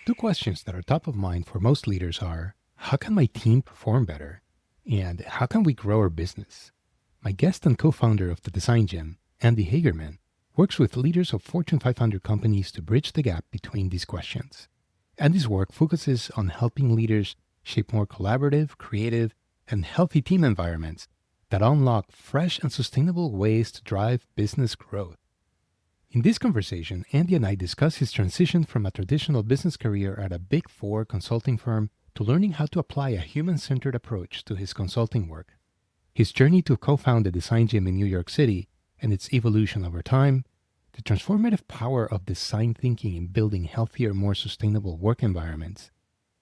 Two questions that are top of mind for most leaders are, how can my team perform better? And how can we grow our business? My guest and co-founder of the Design Gym, Andy Hagerman, works with leaders of Fortune 500 companies to bridge the gap between these questions. Andy's work focuses on helping leaders shape more collaborative, creative, and healthy team environments that unlock fresh and sustainable ways to drive business growth. In this conversation, Andy and I discuss his transition from a traditional business career at a Big Four consulting firm to learning how to apply a human-centered approach to his consulting work, his journey to co-found the Design Gym in New York City and its evolution over time, the transformative power of design thinking in building healthier, more sustainable work environments,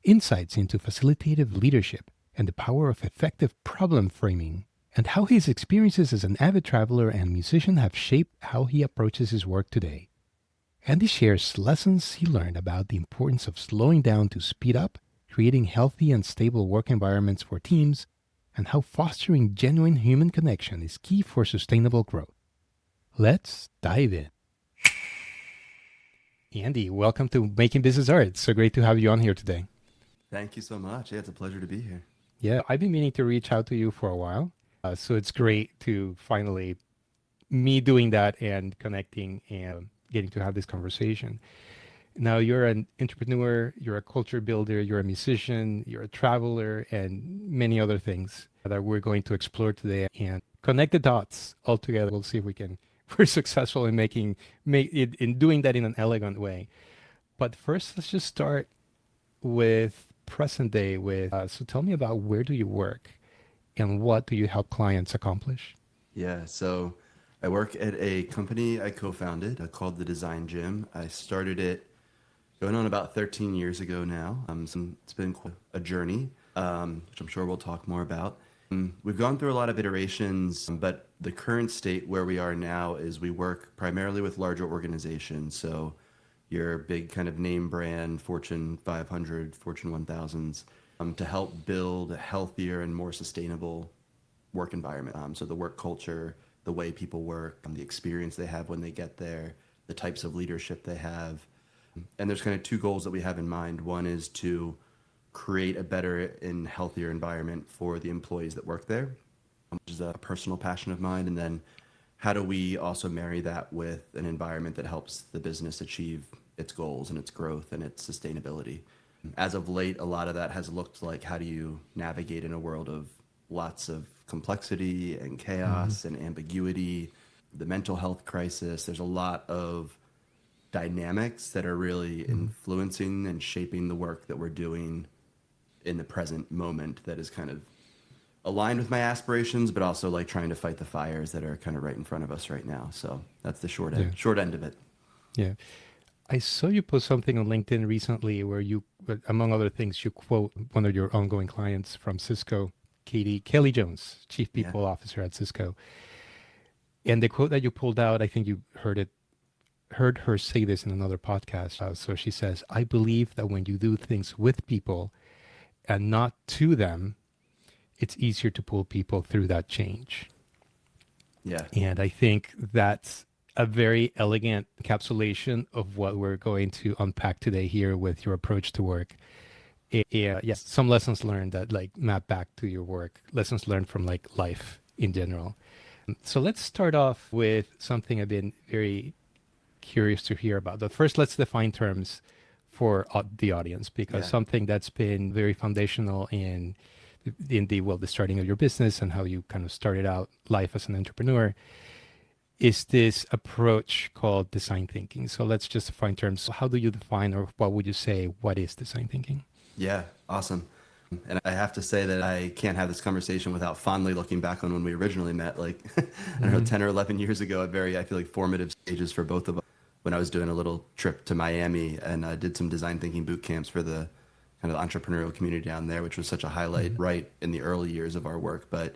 insights into facilitative leadership and the power of effective problem framing, and how his experiences as an avid traveler and musician have shaped how he approaches his work today. Andy shares lessons he learned about the importance of slowing down to speed up, creating healthy and stable work environments for teams, and how fostering genuine human connection is key for sustainable growth. Let's dive in. Andy, welcome to Making Business Art. It's so great to have you on here today. Thank you so much. Yeah, it's a pleasure to be here. Yeah, I've been meaning to reach out to you for a while. So it's great to finally me doing that and connecting and getting to have this conversation. Now you're an entrepreneur, you're a culture builder, you're a musician, you're a traveler, and many other things that we're going to explore today and connect the dots all together. We'll see if we can. We're successful in in doing that in an elegant way. But first, let's just start with present day. So tell me about where do you work, and what do you help clients accomplish? Yeah, so I work at a company I co-founded called the Design Gym. I started it going on about 13 years ago now. It's been quite a journey, which I'm sure we'll talk more about. We've gone through a lot of iterations, but the current state where we are now is we work primarily with larger organizations. So your big kind of name brand, Fortune 500, Fortune 1000s, to help build a healthier and more sustainable work environment. So the work culture, the way people work, the experience they have when they get there, the types of leadership they have. And there's kind of two goals that we have in mind. One is to create a better and healthier environment for the employees that work there, which is a personal passion of mine. And then how do we also marry that with an environment that helps the business achieve its goals and its growth and its sustainability? As of late, a lot of that has looked like how do you navigate in a world of lots of complexity and chaos and ambiguity, the mental health crisis. There's a lot of dynamics that are really influencing and shaping the work that we're doing in the present moment that is kind of aligned with my aspirations, but also like trying to fight the fires that are kind of right in front of us right now. So that's the short end of it. Yeah. I saw you post something on LinkedIn recently where you, among other things, you quote one of your ongoing clients from Cisco, Kelly Jones, Chief Yeah. People Officer at Cisco. And the quote that you pulled out, I think you heard her say this in another podcast. So she says, I believe that when you do things with people and not to them, it's easier to pull people through that change. Yeah. And I think that's a very elegant encapsulation of what we're going to unpack today here with your approach to work. Yeah, yes, some lessons learned that like map back to your work, lessons learned from like life in general. So let's start off with something I've been very curious to hear about. But first, let's define terms for the audience, because Yeah. something that's been very foundational in the starting of your business and how you kind of started out life as an entrepreneur is this approach called design thinking. So let's just define terms. So how do you define, or what would you say, what is design thinking? Yeah. Awesome. And I have to say that I can't have this conversation without fondly looking back on when we originally met, like, I don't know, 10 or 11 years ago at I feel like formative stages for both of us, when I was doing a little trip to Miami and I did some design thinking boot camps for the kind of entrepreneurial community down there, which was such a highlight right in the early years of our work. But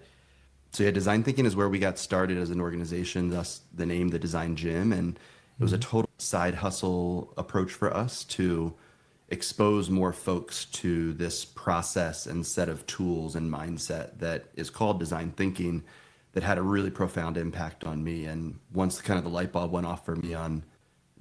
so yeah, design thinking is where we got started as an organization, thus the name, the Design Gym. And it was a total side hustle approach for us to expose more folks to this process and set of tools and mindset that is called design thinking, that had a really profound impact on me. And once kind of the light bulb went off for me on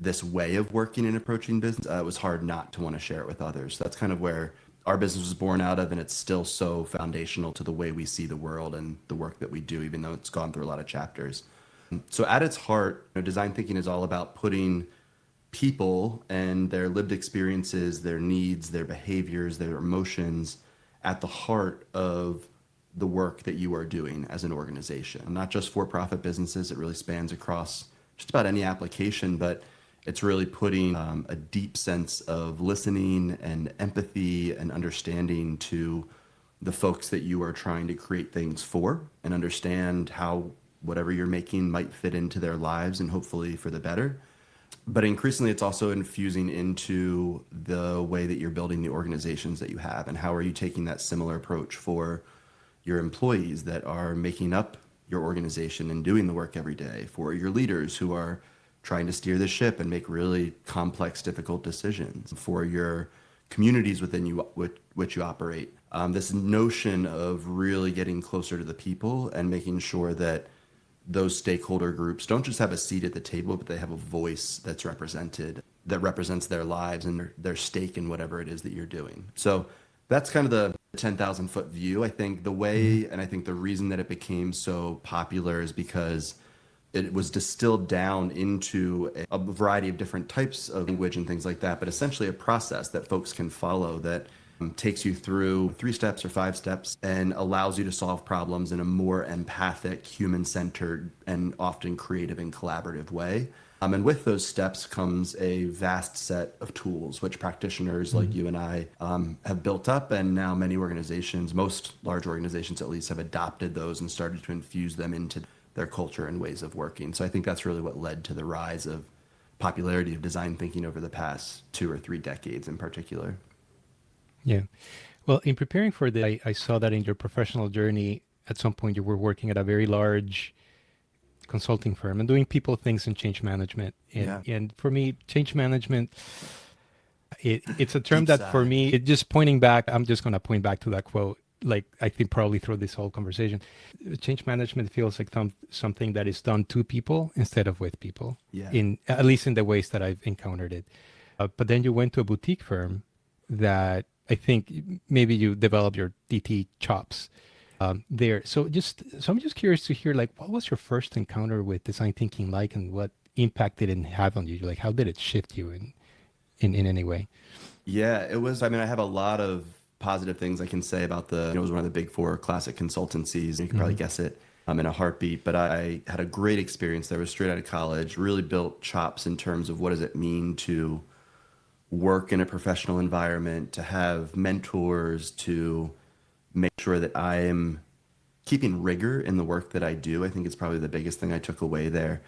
this way of working and approaching business, it was hard not to want to share it with others. That's kind of where our business was born out of, and it's still so foundational to the way we see the world and the work that we do, even though it's gone through a lot of chapters. So at its heart, design thinking is all about putting people and their lived experiences, their needs, their behaviors, their emotions at the heart of the work that you are doing as an organization. Not just for-profit businesses, it really spans across just about any application, but it's really putting a deep sense of listening and empathy and understanding to the folks that you are trying to create things for, and understand how whatever you're making might fit into their lives and hopefully for the better. But increasingly, it's also infusing into the way that you're building the organizations that you have, and how are you taking that similar approach for your employees that are making up your organization and doing the work every day, for your leaders who are trying to steer the ship and make really complex, difficult decisions, for your communities within you, which you operate. This notion of really getting closer to the people and making sure that those stakeholder groups don't just have a seat at the table, but they have a voice that's represented, that represents their lives and their stake in whatever it is that you're doing. So that's kind of the 10,000 foot view. I think the way, and I think the reason that it became so popular is because it was distilled down into a variety of different types of language and things like that, but essentially a process that folks can follow that takes you through 3 steps or 5 steps and allows you to solve problems in a more empathic, human-centered, and often creative and collaborative way. And with those steps comes a vast set of tools, which practitioners like you and I have built up, and now many organizations, most large organizations at least, have adopted those and started to infuse them into their culture and ways of working. So I think that's really what led to the rise of popularity of design thinking over the past 2 or 3 decades in particular. Yeah. Well, in preparing for this, I saw that in your professional journey, at some point you were working at a very large consulting firm and doing people, things, and change management. And for me, change management, it's a term that for me, it just pointing back, I'm just going to point back to that quote, like I think probably through this whole conversation. Change management feels like something that is done to people instead of with people, at least in the ways that I've encountered it. But then you went to a boutique firm that I think maybe you developed your DT chops there. So I'm just curious to hear, like, what was your first encounter with design thinking like, and what impact did it have on you? Like, how did it shift you in any way? Yeah, it was, I mean, I have a lot of positive things I can say about it was one of the big 4 classic consultancies. You can probably guess it in a heartbeat, but I had a great experience there. I was straight out of college, really built chops in terms of what does it mean to work in a professional environment, to have mentors, to make sure that I am keeping rigor in the work that I do. I think it's probably the biggest thing I took away there.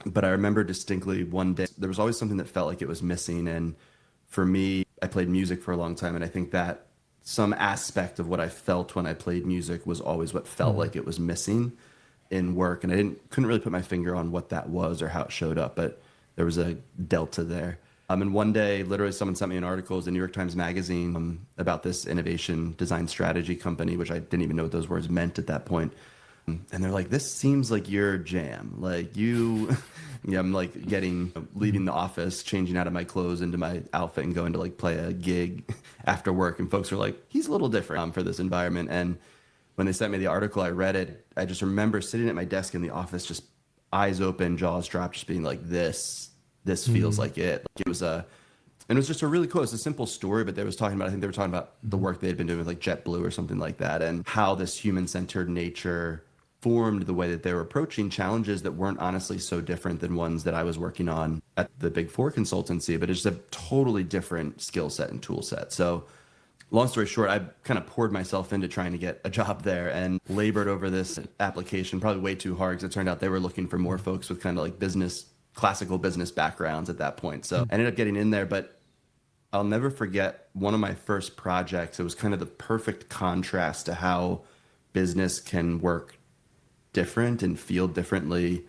But I remember distinctly one day, there was always something that felt like it was missing. And for me, I played music for a long time, and I think that some aspect of what I felt when I played music was always what felt like it was missing in work. And I couldn't really put my finger on what that was or how it showed up, but there was a delta there. And one day, literally, someone sent me an article, it was the New York Times Magazine, about this innovation design strategy company, which I didn't even know what those words meant at that point. And they're like, this seems like your jam. Like I'm like leaving the office, changing out of my clothes into my outfit and going to like play a gig after work. And folks are like, he's a little different for this environment. And when they sent me the article, I read it. I just remember sitting at my desk in the office, just eyes open, jaws dropped, just being like, this feels like it. Like it was and it was just a really cool, it's a simple story, but I think they were talking about the work they had been doing with like JetBlue or something like that, and how this human-centered nature formed the way that they were approaching challenges that weren't honestly so different than ones that I was working on at the Big 4 consultancy, but it's just a totally different skill set and tool set. So long story short, I kind of poured myself into trying to get a job there and labored over this application, probably way too hard, because it turned out they were looking for more folks with kind of like classical business backgrounds at that point. So I ended up getting in there, but I'll never forget one of my first projects. It was kind of the perfect contrast to how business can work different and feel differently,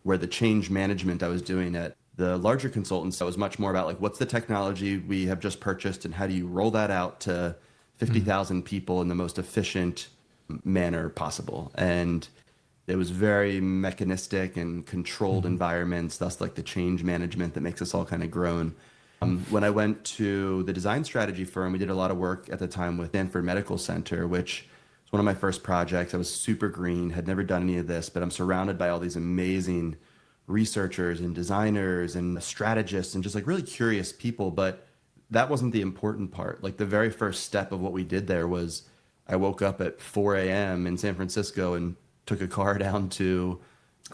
where the change management I was doing at the larger consultants, that was much more about like, what's the technology we have just purchased and how do you roll that out to 50,000 people in the most efficient manner possible? And It was very mechanistic and controlled Mm-hmm. environments, thus like the change management that makes us all kind of groan. When I went to the design strategy firm, we did a lot of work at the time with Stanford Medical Center, which was one of my first projects. I was super green, had never done any of this, but I'm surrounded by all these amazing researchers and designers and strategists and just like really curious people. But that wasn't the important part. Like the very first step of what we did there was I woke up at 4 a.m. in San Francisco and took a car down to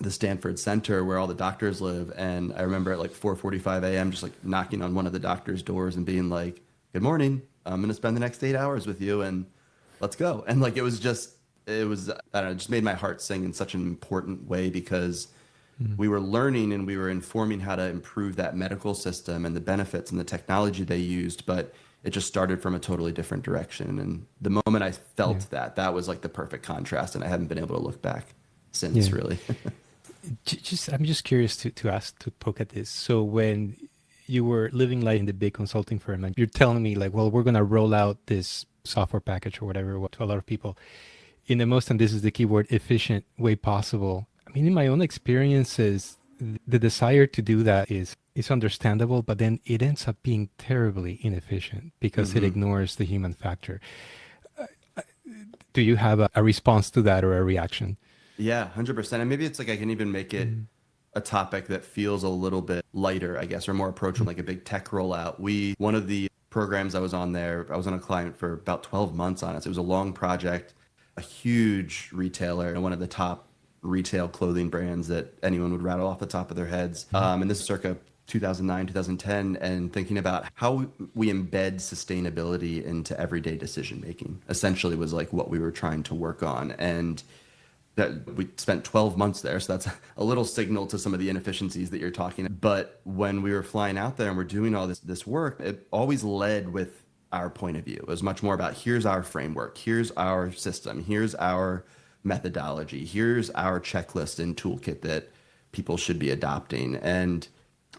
the Stanford Center where all the doctors live. And I remember at like 4:45 a.m. just like knocking on one of the doctor's doors and being like, "Good morning. I'm going to spend the next 8 hours with you and let's go." And like it was, I don't know, it just made my heart sing in such an important way because we were learning and we were informing how to improve that medical system and the benefits and the technology they used, but it just started from a totally different direction. And the moment I Yeah. felt that, that was like the perfect contrast, and I haven't been able to look back since, Yeah. really. I'm just curious to ask, to poke at this. So when you were living life in the big consulting firm, and you're telling me like, well, we're gonna roll out this software package or whatever to a lot of people in the most, and this is the keyword, efficient way possible. I mean, in my own experiences, the desire to do that is understandable, but then it ends up being terribly inefficient because it Hmm. ignores the human factor. Do you have a response to that or a reaction? Yeah, 100%. And maybe it's like I can even make it Mm. a topic that feels a little bit lighter, I guess, or more approachable, like a big tech rollout. One of the programs I was on there, I was on a client for about 12 months on it. So it was a long project, a huge retailer, and one of the top retail clothing brands that anyone would rattle off the top of their heads. And this is circa 2009, 2010, and thinking about how we embed sustainability into everyday decision making essentially was like what we were trying to work on. And that we spent 12 months there, so that's a little signal to some of the inefficiencies that you're talking. But when we were flying out there and we're doing all this work, it always led with our point of view. It was much more about here's our framework, here's our system, here's our methodology, here's our checklist and toolkit that people should be adopting. And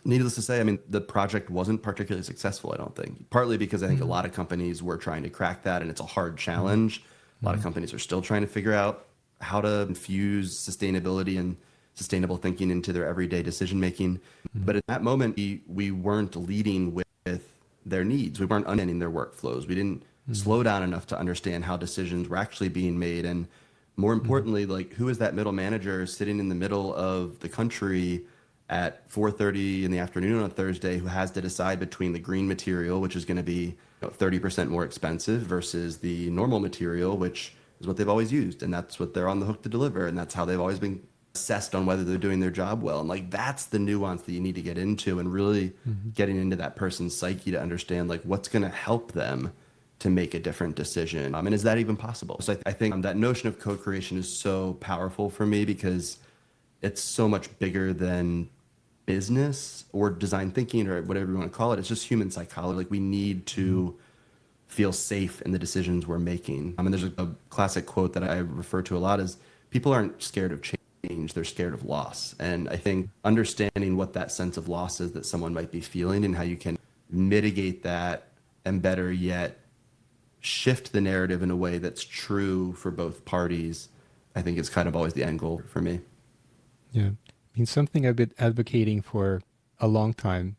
needless to say, I mean, the project wasn't particularly successful, I don't think. Partly because I think a lot of companies were trying to crack that and it's a hard challenge. A lot of companies are still trying to figure out how to infuse sustainability and sustainable thinking into their everyday decision making. But at that moment, we weren't leading with their needs. We weren't understanding their workflows. We didn't slow down enough to understand how decisions were actually being made. And more importantly, like who is that middle manager sitting in the middle of the country at 4:30 in the afternoon on a Thursday who has to decide between the green material, which is going to be 30% more expensive, versus the normal material, which is what they've always used, and that's what they're on the hook to deliver, and that's how they've always been assessed on whether they're doing their job well. And like that's the nuance that you need to get into and really getting into that person's psyche to understand like what's going to help them to make a different decision. And is that even possible? So I think that notion of co-creation is so powerful for me because it's so much bigger than business or design thinking or whatever you want to call it. It's just human psychology. Like we need to feel safe in the decisions we're making. I mean, there's a classic quote that I refer to a lot is people aren't scared of change, they're scared of loss. And I think understanding what that sense of loss is that someone might be feeling and how you can mitigate that and better yet shift the narrative in a way that's true for both parties, I think is kind of always the end goal for me. Yeah. I mean, something I've been advocating for a long time.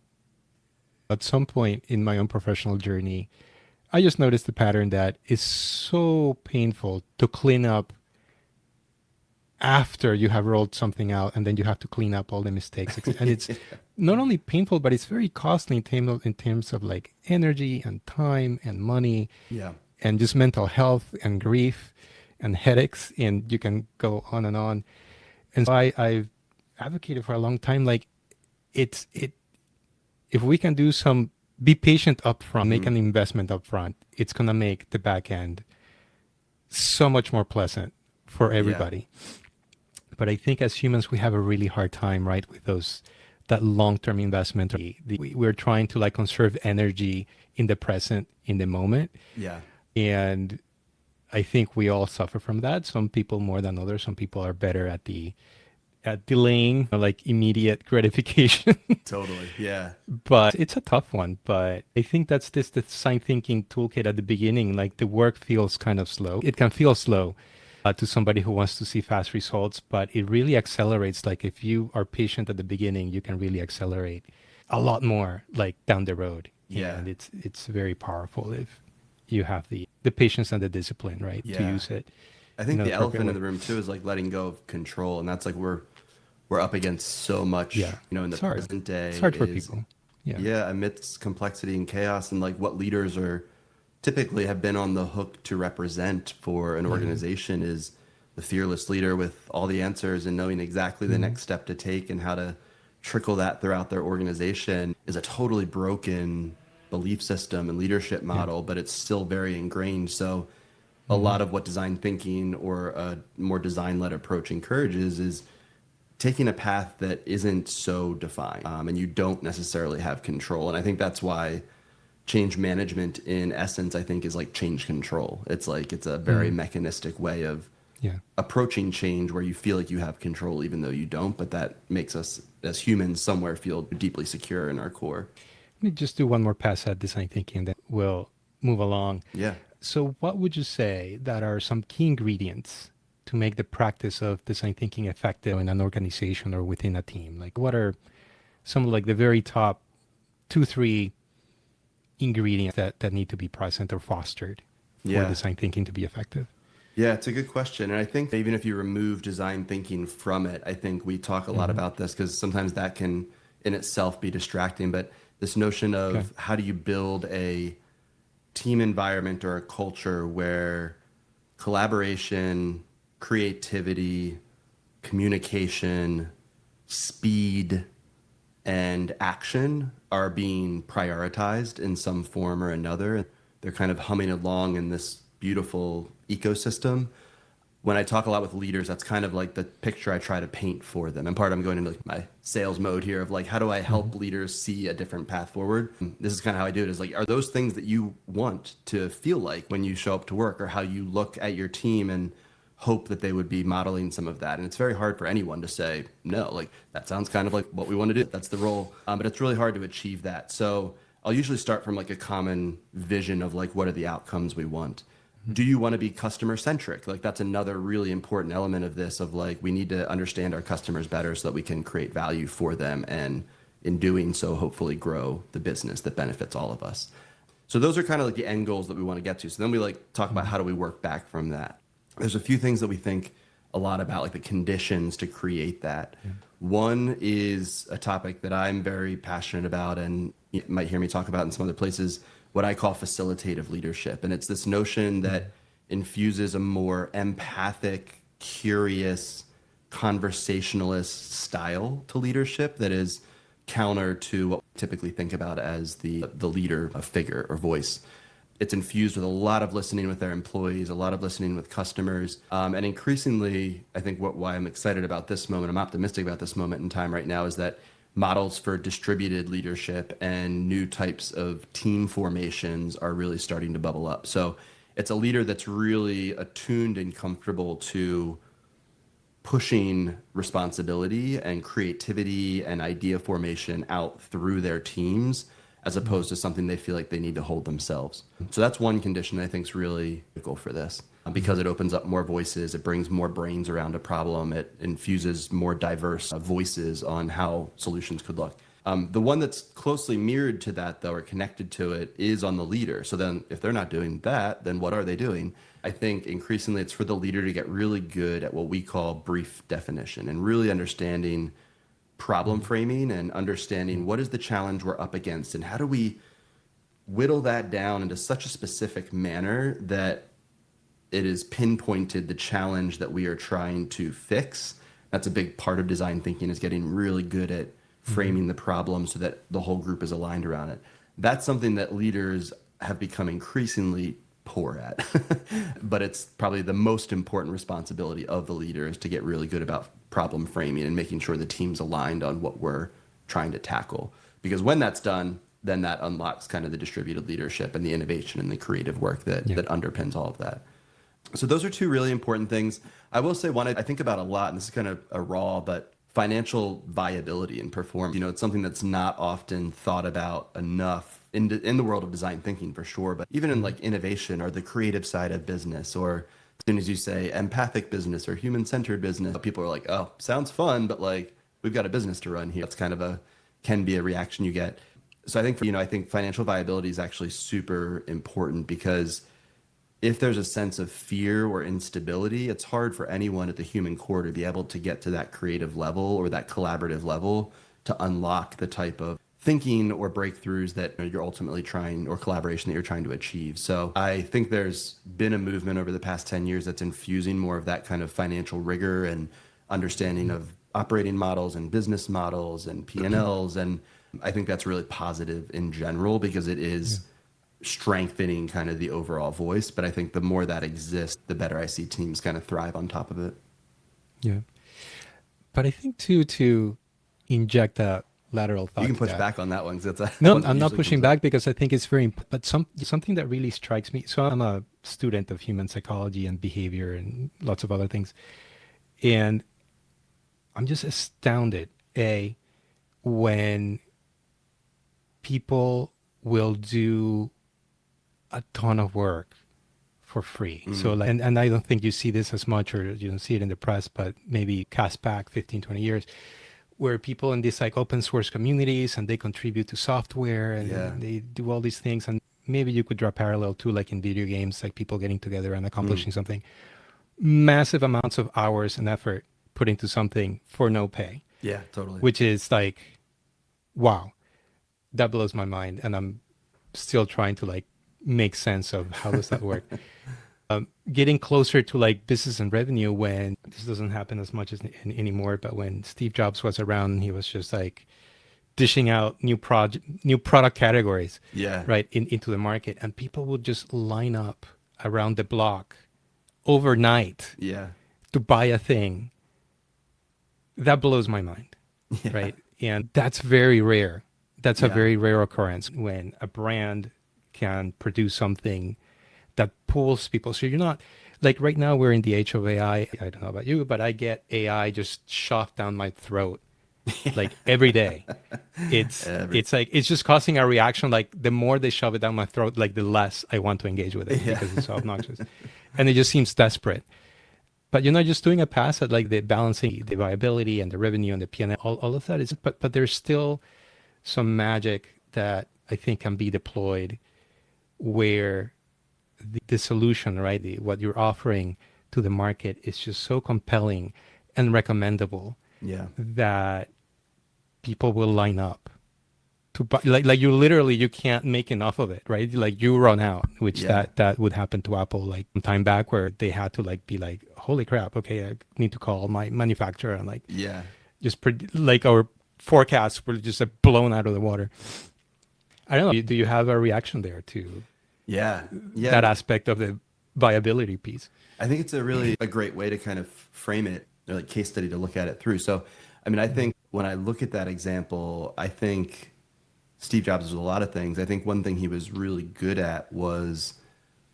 At some point in my own professional journey, I just noticed the pattern that is so painful to clean up after you have rolled something out and then you have to clean up all the mistakes. And it's not only painful, but it's very costly in terms of like energy and time and money Yeah. and just mental health and grief and headaches. And you can go on and on. And so I've advocated for a long time, like if we can do some, be patient upfront, make Hmm. an investment upfront, it's going to make the back end so much more pleasant for Yeah. everybody. But I think as humans, we have a really hard time, right, with that long-term investment. We're trying to like conserve energy in the present, in the moment. Yeah. And I think we all suffer from that. Some people more than others. Some people are better at delaying like immediate gratification. Totally. Yeah. But it's a tough one. But I think that's the design thinking toolkit at the beginning. Like the work feels kind of slow. It can feel slow. to somebody who wants to see fast results, but it really accelerates. Like if you are patient at the beginning, you can really accelerate a lot more like down the road. Yeah. And it's very powerful if you have the patience and the discipline, right, to Yeah. use it I in think an the appropriate elephant in way. the room too is like letting go of control, and that's like we're up against so much, Yeah. in the It's hard. present It's day hard for is, people. Yeah. yeah, amidst complexity and chaos, and like what leaders are typically have been on the hook to represent for an Yeah. organization is the fearless leader with all the answers and knowing exactly the Mhm. next step to take and how to trickle that throughout their organization is a totally broken belief system and leadership Yeah. model, but it's still very ingrained. So a Mhm. lot of what design thinking or a more design led approach encourages is taking a path that isn't so defined, and you don't necessarily have control. And I think that's why change management in essence, I think, is like change control. It's like it's a very Mhm. mechanistic way of Yeah. approaching change where you feel like you have control even though you don't, but that makes us as humans somewhere feel deeply secure in our core. Let me just do one more pass at design thinking, then we'll move along. Yeah. So, what would you say that are some key ingredients to make the practice of design thinking effective in an organization or within a team? Like, what are some like the very top two, three ingredients that need to be present or fostered for Yeah. design thinking to be effective? Yeah, it's a good question. And I think even if you remove design thinking from it, I think we talk a lot Hmm. about this because sometimes that can in itself be distracting. But this notion Okay. of how do you build a team environment or a culture where collaboration, creativity, communication, speed, and action are being prioritized in some form or another. They're kind of humming along in this beautiful ecosystem. When I talk a lot with leaders, that's kind of like the picture I try to paint for them. And part I'm going into like my sales mode here of like, how do I Hmm. help leaders see a different path forward? This is kind of how I do it is like, are those things that you want to feel like when you show up to work or how you look at your team and hope that they would be modeling some of that? And it's very hard for anyone to say, no, like that sounds kind of like what we want to do. That's the role. But it's really hard to achieve that. So I'll usually start from like a common vision of like, what are the outcomes we want? Do you want to be customer centric? Like that's another really important element of this of like we need to understand our customers better so that we can create value for them and in doing so hopefully grow the business that benefits all of us. So those are kind of like the end goals that we want to get to. So then we like talk about how do we work back from that. There's a few things that we think a lot about like the conditions to create that. Yeah. One is a topic that I'm very passionate about and you might hear me talk about in some other places, what I call facilitative leadership. And it's this notion that infuses a more empathic, curious, conversationalist style to leadership that is counter to what we typically think about as the leader figure or voice. It's infused with a lot of listening with their employees, a lot of listening with customers, and increasingly, I think why I'm excited about this moment, I'm optimistic about this moment in time right now, is that models for distributed leadership and new types of team formations are really starting to bubble up. So it's a leader that's really attuned and comfortable to pushing responsibility and creativity and idea formation out through their teams as opposed to something they feel like they need to hold themselves. So that's one condition I think is really critical for this because it opens up more voices, it brings more brains around a problem, it infuses more diverse voices on how solutions could look. The one that's closely mirrored to that, though, or connected to it, is on the leader. So then, if they're not doing that, then what are they doing? I think increasingly it's for the leader to get really good at what we call brief definition and really understanding problem framing and understanding what is the challenge we're up against and how do we whittle that down into such a specific manner that it is pinpointed the challenge that we are trying to fix. That's a big part of design thinking is getting really good at framing the problem so that the whole group is aligned around it. That's something that leaders have become increasingly poor at. But it's probably the most important responsibility of the leader is to get really good about problem framing and making sure the team's aligned on what we're trying to tackle. Because when that's done, then that unlocks kind of the distributed leadership and the innovation and the creative work Yeah. that underpins all of that. So those are two really important things. I will say one I think about a lot, and this is kind of a raw, but financial viability and performance. It's something that's not often thought about enough in the world of design thinking for sure, but even in like innovation or the creative side of business or soon as you say empathic business or human-centered business, people are like, oh, sounds fun, but like we've got a business to run here. That's kind of can be a reaction you get. So I think I think financial viability is actually super important, because if there's a sense of fear or instability, it's hard for anyone at the human core to be able to get to that creative level or that collaborative level to unlock the type of thinking or breakthroughs that you're ultimately trying, or collaboration that you're trying to achieve. So I think there's been a movement over the past 10 years that's infusing more of that kind of financial rigor and understanding of operating models and business models and P&Ls. And I think that's really positive in general, because it is strengthening kind of the overall voice. But I think the more that exists, the better I see teams kind of thrive on top of it. Yeah. But I think too, to inject that lateral thought. You can push back on that one. No, I'm not pushing back, because I think it's very important. But something that really strikes me. So I'm a student of human psychology and behavior and lots of other things. And I'm just astounded, when people will do a ton of work for free. Mm-hmm. So, and I don't think you see this as much, or you don't see it in the press, but maybe cast back 15, 20 years, where people in these like open source communities, and they contribute to software, and they do all these things. And maybe you could draw parallel to like in video games, like people getting together and accomplishing something. Massive amounts of hours and effort put into something for no pay. Yeah, totally. Which is like, wow, that blows my mind. And I'm still trying to like make sense of how does that work. Getting closer to like business and revenue, when this doesn't happen as much as anymore, but when Steve Jobs was around, he was just like dishing out new product categories, right, into the market, and people would just line up around the block overnight, to buy a thing. That blows my mind, right? And that's very rare. That's a very rare occurrence, when a brand can produce something that pulls people. So you're not, like right now we're in the age of AI. I don't know about you, but I get AI just shoved down my throat like every day. It's like, it's just causing a reaction. Like the more they shove it down my throat, like the less I want to engage with it, because it's so obnoxious. And it just seems desperate. But you're not just doing a pass at like the balancing the viability and the revenue and the P&L, all of that is, but there's still some magic that I think can be deployed, where the solution, right, what you're offering to the market is just so compelling and recommendable, that people will line up to buy. Like you can't make enough of it, right? Like you run out, which that would happen to Apple like some time back, where they had to like be like, holy crap, okay, I need to call my manufacturer, and like just like our forecasts were just blown out of the water. I don't know. Do you have a reaction there to that aspect of the viability piece? I think it's a great way to kind of frame it, or like case study to look at it through. So, I mean, I think when I look at that example, I think Steve Jobs was a lot of things. I think one thing he was really good at was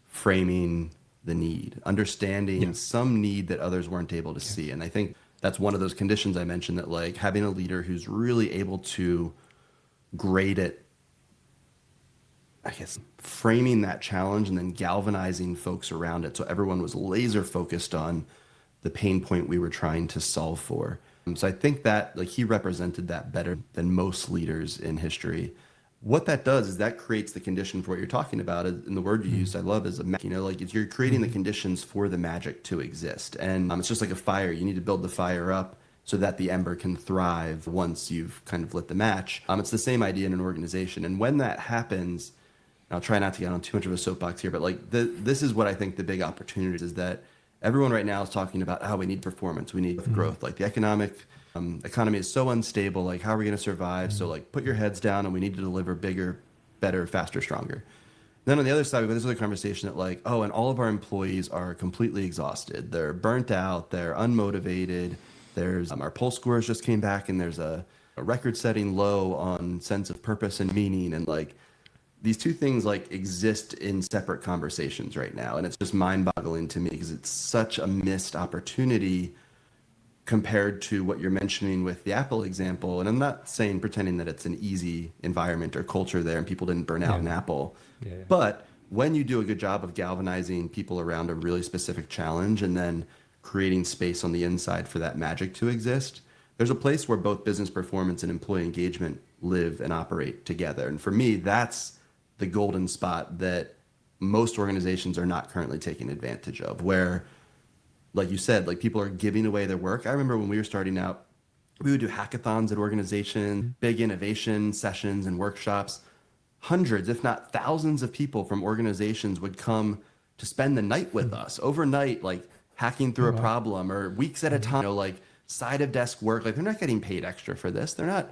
framing the need, understanding some need that others weren't able to see. And I think that's one of those conditions I mentioned, that like having a leader who's really able to grade it, I guess, framing that challenge and then galvanizing folks around it, so everyone was laser focused on the pain point we were trying to solve for. So I think that like he represented that better than most leaders in history. What that does is that creates the condition for what you're talking about. And the word you used, I love, is like you're creating the conditions for the magic to exist. And it's just like a fire. You need to build the fire up so that the ember can thrive once you've kind of lit the match. It's the same idea in an organization. And when that happens, I'll try not to get on too much of a soapbox here, but like this is what I think the big opportunity is, that everyone right now is talking about how we need performance, we need growth. Like the economy is so unstable. Like how are we going to survive? So like put your heads down, and we need to deliver bigger, better, faster, stronger. Then on the other side, we have this other conversation that like, oh, and all of our employees are completely exhausted. They're burnt out. They're unmotivated. There's our pulse scores just came back, and there's a record-setting low on sense of purpose and meaning, and like. These two things like exist in separate conversations right now. And it's just mind-boggling to me, because it's such a missed opportunity compared to what you're mentioning with the Apple example. And I'm not pretending that it's an easy environment or culture there and people didn't burn out in Apple. But when you do a good job of galvanizing people around a really specific challenge and then creating space on the inside for that magic to exist, there's a place where both business performance and employee engagement live and operate together. And for me, that's the golden spot that most organizations are not currently taking advantage of, where, like you said, like people are giving away their work. I remember when we were starting out, we would do hackathons at organizations, big innovation sessions and workshops. Hundreds, if not thousands of people from organizations would come to spend the night with us overnight, like hacking through a problem, or weeks at a time, like side of desk work. Like they're not getting paid extra for this. They're not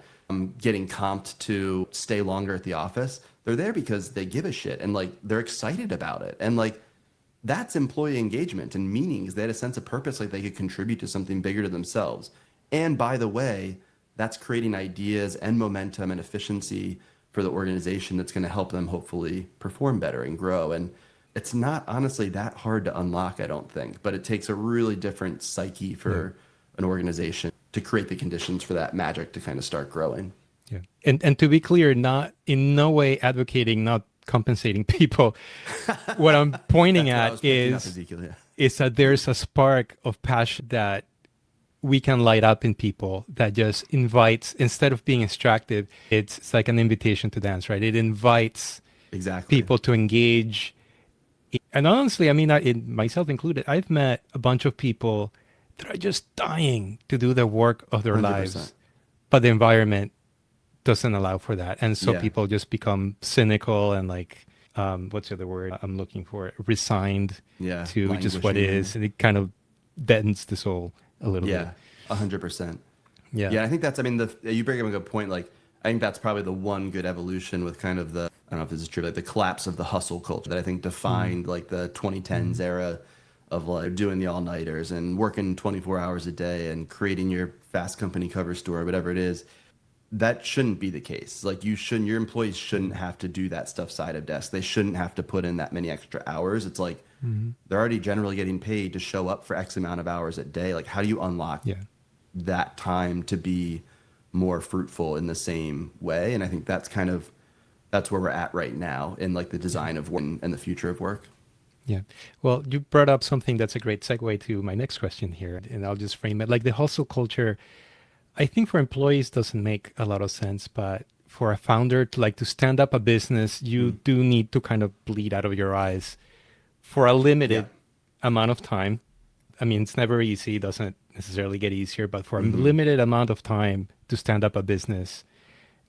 getting comped to stay longer at the office. They're there because they give a shit and like they're excited about it. And like that's employee engagement and meanings. They had a sense of purpose, like they could contribute to something bigger to themselves. And by the way, that's creating ideas and momentum and efficiency for the organization that's going to help them hopefully perform better and grow. And it's not honestly that hard to unlock, I don't think, but it takes a really different psyche for an organization to create the conditions for that magic to kind of start growing. Yeah. And to be clear, not in no way advocating not compensating people. What I'm pointing at is that there's a spark of passion that we can light up in people that just invites, instead of being extractive, it's like an invitation to dance, right? It invites people to engage. And honestly, I mean, myself included, I've met a bunch of people that are just dying to do the work of their 100%. Lives, but the environment doesn't allow for that. And so people just become cynical and like, what's the other word I'm looking for? Resigned to just what is. And it kind of bends the soul a little bit. 100%. Yeah. I think that's, I mean, you bring up a good point. Like, I think that's probably the one good evolution with kind of I don't know if this is true, like the collapse of the hustle culture that I think defined like the 2010s era of like doing the all-nighters and working 24 hours a day and creating your Fast Company cover story, whatever it is. That shouldn't be the case. Like your employees shouldn't have to do that stuff side of desk. They shouldn't have to put in that many extra hours. It's like they're already generally getting paid to show up for X amount of hours a day. Like how do you unlock that time to be more fruitful in the same way? And I think that's where we're at right now in like the design of work and the future of work. Yeah. Well, you brought up something that's a great segue to my next question here, and I'll just frame it. Like the hustle culture, I think for employees doesn't make a lot of sense, but for a founder to stand up a business, you do need to kind of bleed out of your eyes for a limited amount of time. I mean, it's never easy. It doesn't necessarily get easier, but for a limited amount of time to stand up a business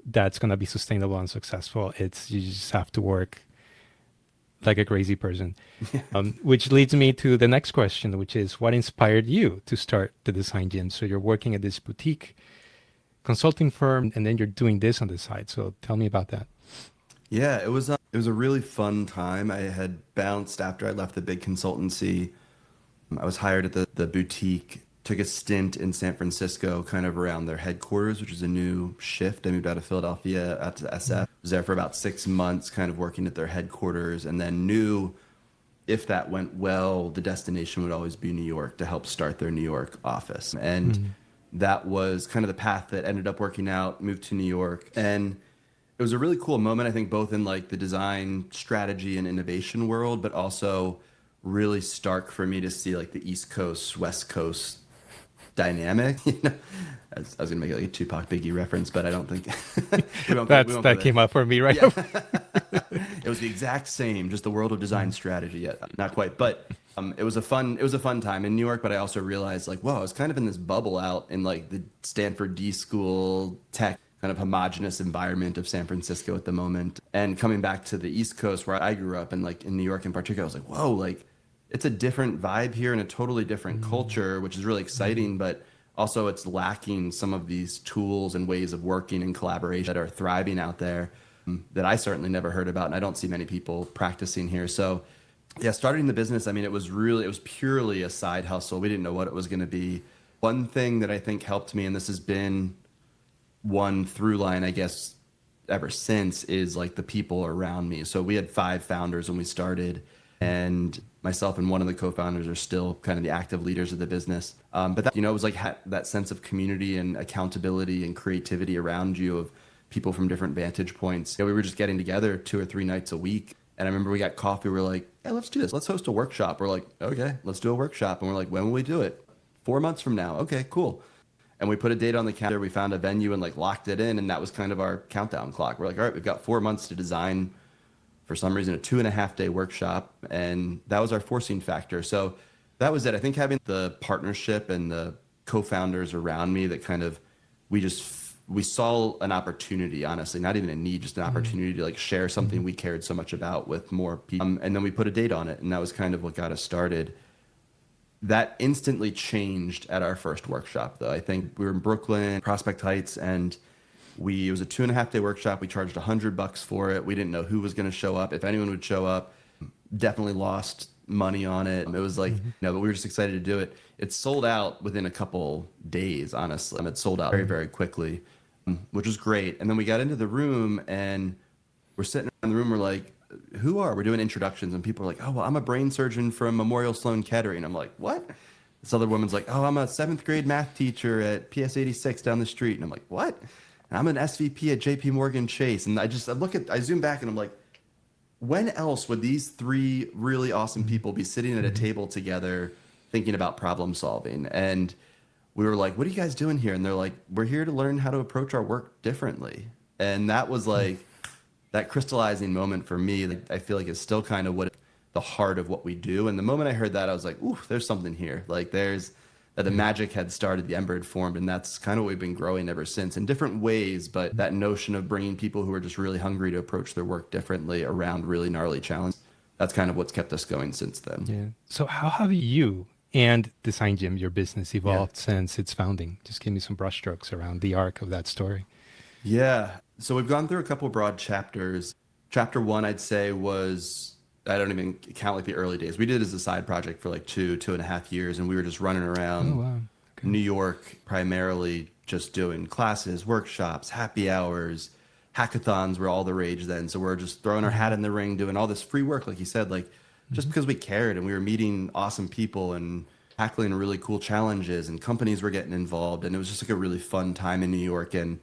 that's going to be sustainable and successful, you just have to work like a crazy person. Which leads me to the next question, which is what inspired you to start the Design Gym? So you're working at this boutique consulting firm, and then you're doing this on the side. So tell me about that. Yeah, it was a really fun time. I had bounced after I left the big consultancy. I was hired at the boutique, took a stint in San Francisco, kind of around their headquarters, which is a new shift. I moved out of Philadelphia out to SF. Was there for about 6 months, kind of working at their headquarters, and then knew if that went well, the destination would always be New York to help start their New York office. And that was kind of the path that ended up working out, moved to New York. And it was a really cool moment, I think, both in like the design strategy and innovation world, but also really stark for me to see like the East Coast, West Coast dynamic. I was gonna make like a Tupac Biggie reference, but I don't think that came up for me, right? It was the exact same, just the world of design strategy. Not quite, but it was a fun time in New York. But I also realized like, whoa, I was kind of in this bubble out in like the Stanford D School tech kind of homogenous environment of San Francisco at the moment, and coming back to the East Coast where I grew up and like in New York in particular, I was like, whoa, like it's a different vibe here and a totally different culture, which is really exciting, but also it's lacking some of these tools and ways of working and collaboration that are thriving out there that I certainly never heard about, and I don't see many people practicing here. So yeah, starting the business, I mean, it was purely a side hustle. We didn't know what it was going to be. One thing that I think helped me, and this has been one through line, I guess, ever since, is like the people around me. So we had 5 founders when we started, and myself and one of the co-founders are still kind of the active leaders of the business. But that, it was like that sense of community and accountability and creativity around you of people from different vantage points. We were just getting together 2 or 3 nights a week And I remember we got coffee. We're like, hey, let's do this. Let's host a workshop. We're like, okay, let's do a workshop. And we're like, when will we do it? 4 months from now. Okay, cool. And we put a date on the calendar. We found a venue and like locked it in. And that was kind of our countdown clock. We're like, all right, we've got 4 months to design, for some reason, a 2.5 day workshop. And that was our forcing factor. So that was it. I think having the partnership and the co-founders around me that kind of, we saw an opportunity, honestly, not even a need, just an opportunity to like share something we cared so much about with more people. And then we put a date on it, and that was kind of what got us started. That instantly changed at our first workshop, though. I think we were in Brooklyn, Prospect Heights, and it was a 2.5 day workshop. We charged $100 for it. We didn't know who was going to show up, if anyone would show up. Definitely lost money on it. It was like, but we were just excited to do it. It sold out within a couple days, honestly. It sold out very, very quickly, which was great. And then we got into the room and we're sitting around the room. We're like, we're doing introductions, and people are like, oh, well, I'm a brain surgeon from Memorial Sloan Kettering. I'm like, what? This other woman's like, oh, I'm a 7th grade math teacher at PS 86 down the street. And I'm like, what? And I'm an SVP at JP Morgan Chase. And I zoom back and I'm like, when else would these 3 really awesome people be sitting at a table together thinking about problem solving? And we were like, what are you guys doing here? And they're like, we're here to learn how to approach our work differently. And that was like that crystallizing moment for me. Like, I feel like it's still kind of the heart of what we do. And the moment I heard that, I was like, ooh, there's something here. Like that the magic had started, the ember had formed, and that's kind of what we've been growing ever since in different ways. But that notion of bringing people who are just really hungry to approach their work differently around really gnarly challenges, that's kind of what's kept us going since then. Yeah. So how have you and Design Gym, your business, evolved since its founding? Just give me some brushstrokes around the arc of that story. Yeah. So we've gone through a couple of broad chapters. Chapter 1, I'd say, was, I don't even count like the early days. We did it as a side project for like 2.5 years, and we were just running around New York, primarily just doing classes, workshops, happy hours, hackathons were all the rage then. So we're just throwing our hat in the ring, doing all this free work, like you said, like just because we cared, and we were meeting awesome people and tackling really cool challenges, and companies were getting involved, and it was just like a really fun time in New York. And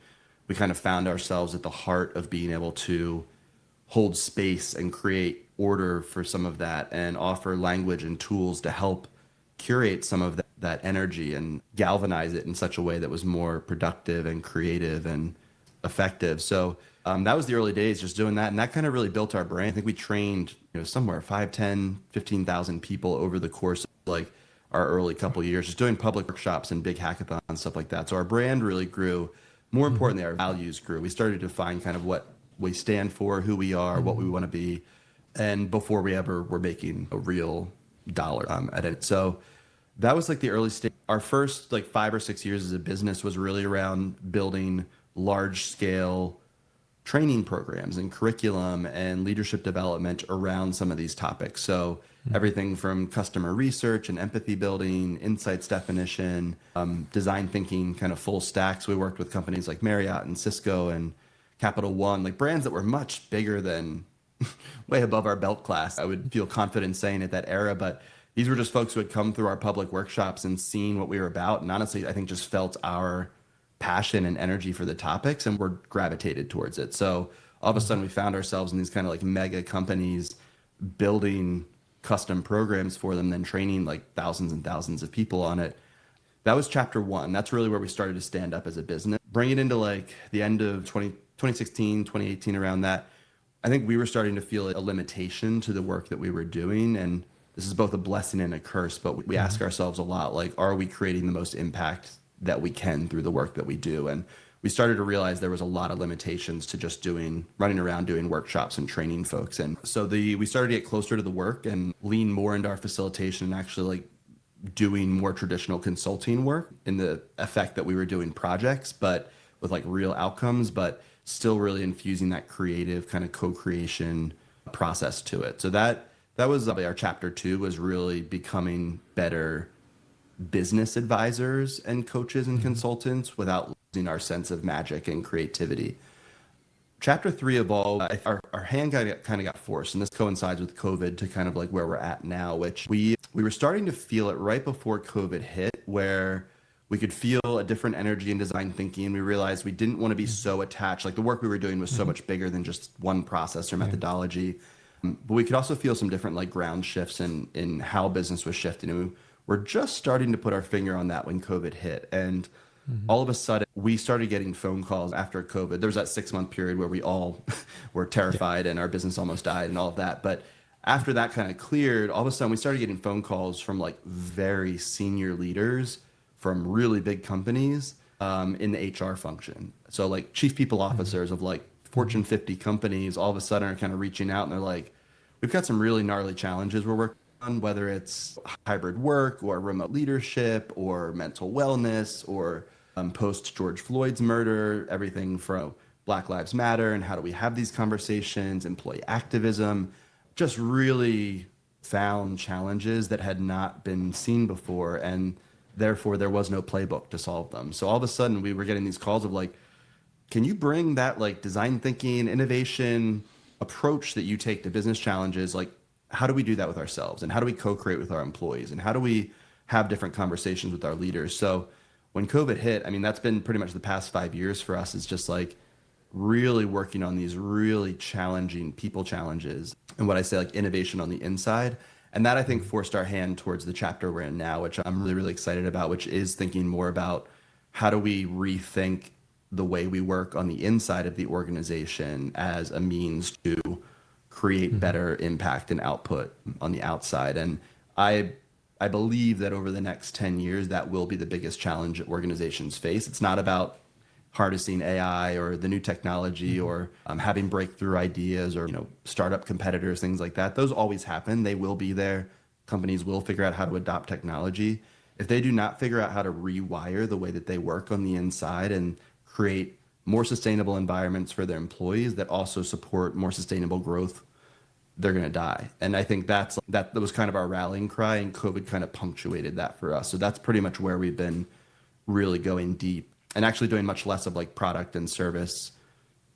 we kind of found ourselves at the heart of being able to hold space and create order for some of that, and offer language and tools to help curate some of that energy and galvanize it in such a way that was more productive and creative and effective. So that was the early days, just doing that. And that kind of really built our brand. I think we trained, somewhere 5, 10, 15,000 people over the course of like our early couple of years, just doing public workshops and big hackathons, stuff like that. So our brand really grew. More importantly, our values grew. We started to define kind of what we stand for, who we are, what we want to be. And before we ever were making a real dollar at it. So that was like the early stage. Our first like 5 or 6 years as a business was really around building large scale training programs and curriculum and leadership development around some of these topics. So everything from customer research and empathy building, insights definition, design thinking, kind of full stacks. We worked with companies like Marriott and Cisco and Capital One, like brands that were much bigger than way above our belt class. I would feel confident saying at that era, but these were just folks who had come through our public workshops and seen what we were about. And honestly, I think just felt our passion and energy for the topics and were gravitated towards it. So all of a sudden we found ourselves in these kind of like mega companies building custom programs for them, then training like thousands and thousands of people on it. That was chapter 1. That's really where we started to stand up as a business. Bring it into like the end of 2016, 2018, around that. I think we were starting to feel a limitation to the work that we were doing. And this is both a blessing and a curse, but we ask ourselves a lot, like, are we creating the most impact that we can through the work that we do? And we started to realize there was a lot of limitations to just running around doing workshops and training folks. And so we started to get closer to the work and lean more into our facilitation and actually like doing more traditional consulting work in the effect that we were doing projects, but with like real outcomes, but still really infusing that creative kind of co-creation process to it. So that was our chapter 2, was really becoming better business advisors and coaches and consultants without losing our sense of magic and creativity. Chapter 3 evolved. Our hand kind of got forced, and this coincides with COVID to kind of like where we're at now, which we were starting to feel it right before COVID hit, where we could feel a different energy in design thinking. We realized we didn't want to be so attached. Like the work we were doing was so much bigger than just one process or methodology. But we could also feel some different like ground shifts in how business was shifting. And we're just starting to put our finger on that when COVID hit. And all of a sudden, we started getting phone calls after COVID. There was that 6-month period where we all were terrified and our business almost died and all of that. But after that kind of cleared, all of a sudden we started getting phone calls from like very senior leaders from really big companies in the HR function. So like chief people officers of like Fortune 50 companies all of a sudden are kind of reaching out and they're like, we've got some really gnarly challenges we're working on, whether it's hybrid work or remote leadership or mental wellness or post George Floyd's murder, everything from Black Lives Matter and how do we have these conversations, employee activism, just really found challenges that had not been seen before. And therefore, there was no playbook to solve them. So all of a sudden, we were getting these calls of like, can you bring that like design thinking, innovation approach that you take to business challenges? Like, how do we do that with ourselves? And how do we co-create with our employees? And how do we have different conversations with our leaders? So when COVID hit, I mean, that's been pretty much the past 5 years for us. It's just like really working on these really challenging people challenges. And what I say, like innovation on the inside. And that I think forced our hand towards the chapter we're in now, which I'm really, really excited about, which is thinking more about how do we rethink the way we work on the inside of the organization as a means to create better impact and output on the outside. And I believe that over the next 10 years, that will be the biggest challenge organizations face. It's not about harnessing AI or the new technology or having breakthrough ideas or startup competitors, things like that. Those always happen. They will be there. Companies will figure out how to adopt technology. If they do not figure out how to rewire the way that they work on the inside and create more sustainable environments for their employees that also support more sustainable growth, they're going to die. And I think that was kind of our rallying cry, and COVID kind of punctuated that for us. So that's pretty much where we've been really going deep and actually doing much less of like product and service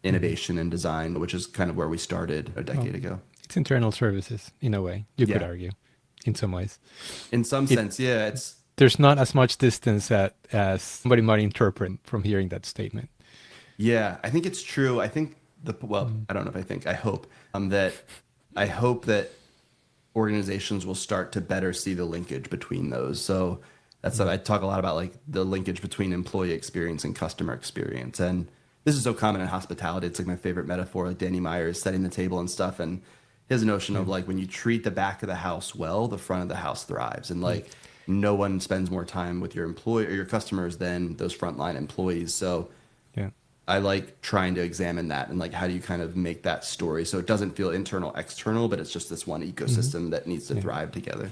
innovation and design, which is kind of where we started a decade ago. It's internal services in a way, you could argue, in some ways. In some sense, there's not as much distance as somebody might interpret from hearing that statement. Yeah, I think it's true. I think I don't know if I hope that organizations will start to better see the linkage between those. So that's I talk a lot about like the linkage between employee experience and customer experience. And this is so common in hospitality. It's like my favorite metaphor, like Danny Myers setting the table and stuff. And his notion of like when you treat the back of the house well, the front of the house thrives. And like no one spends more time with your employee or your customers than those frontline employees. So I like trying to examine that and like how do you kind of make that story so it doesn't feel internal, external, but it's just this one ecosystem that needs to thrive together.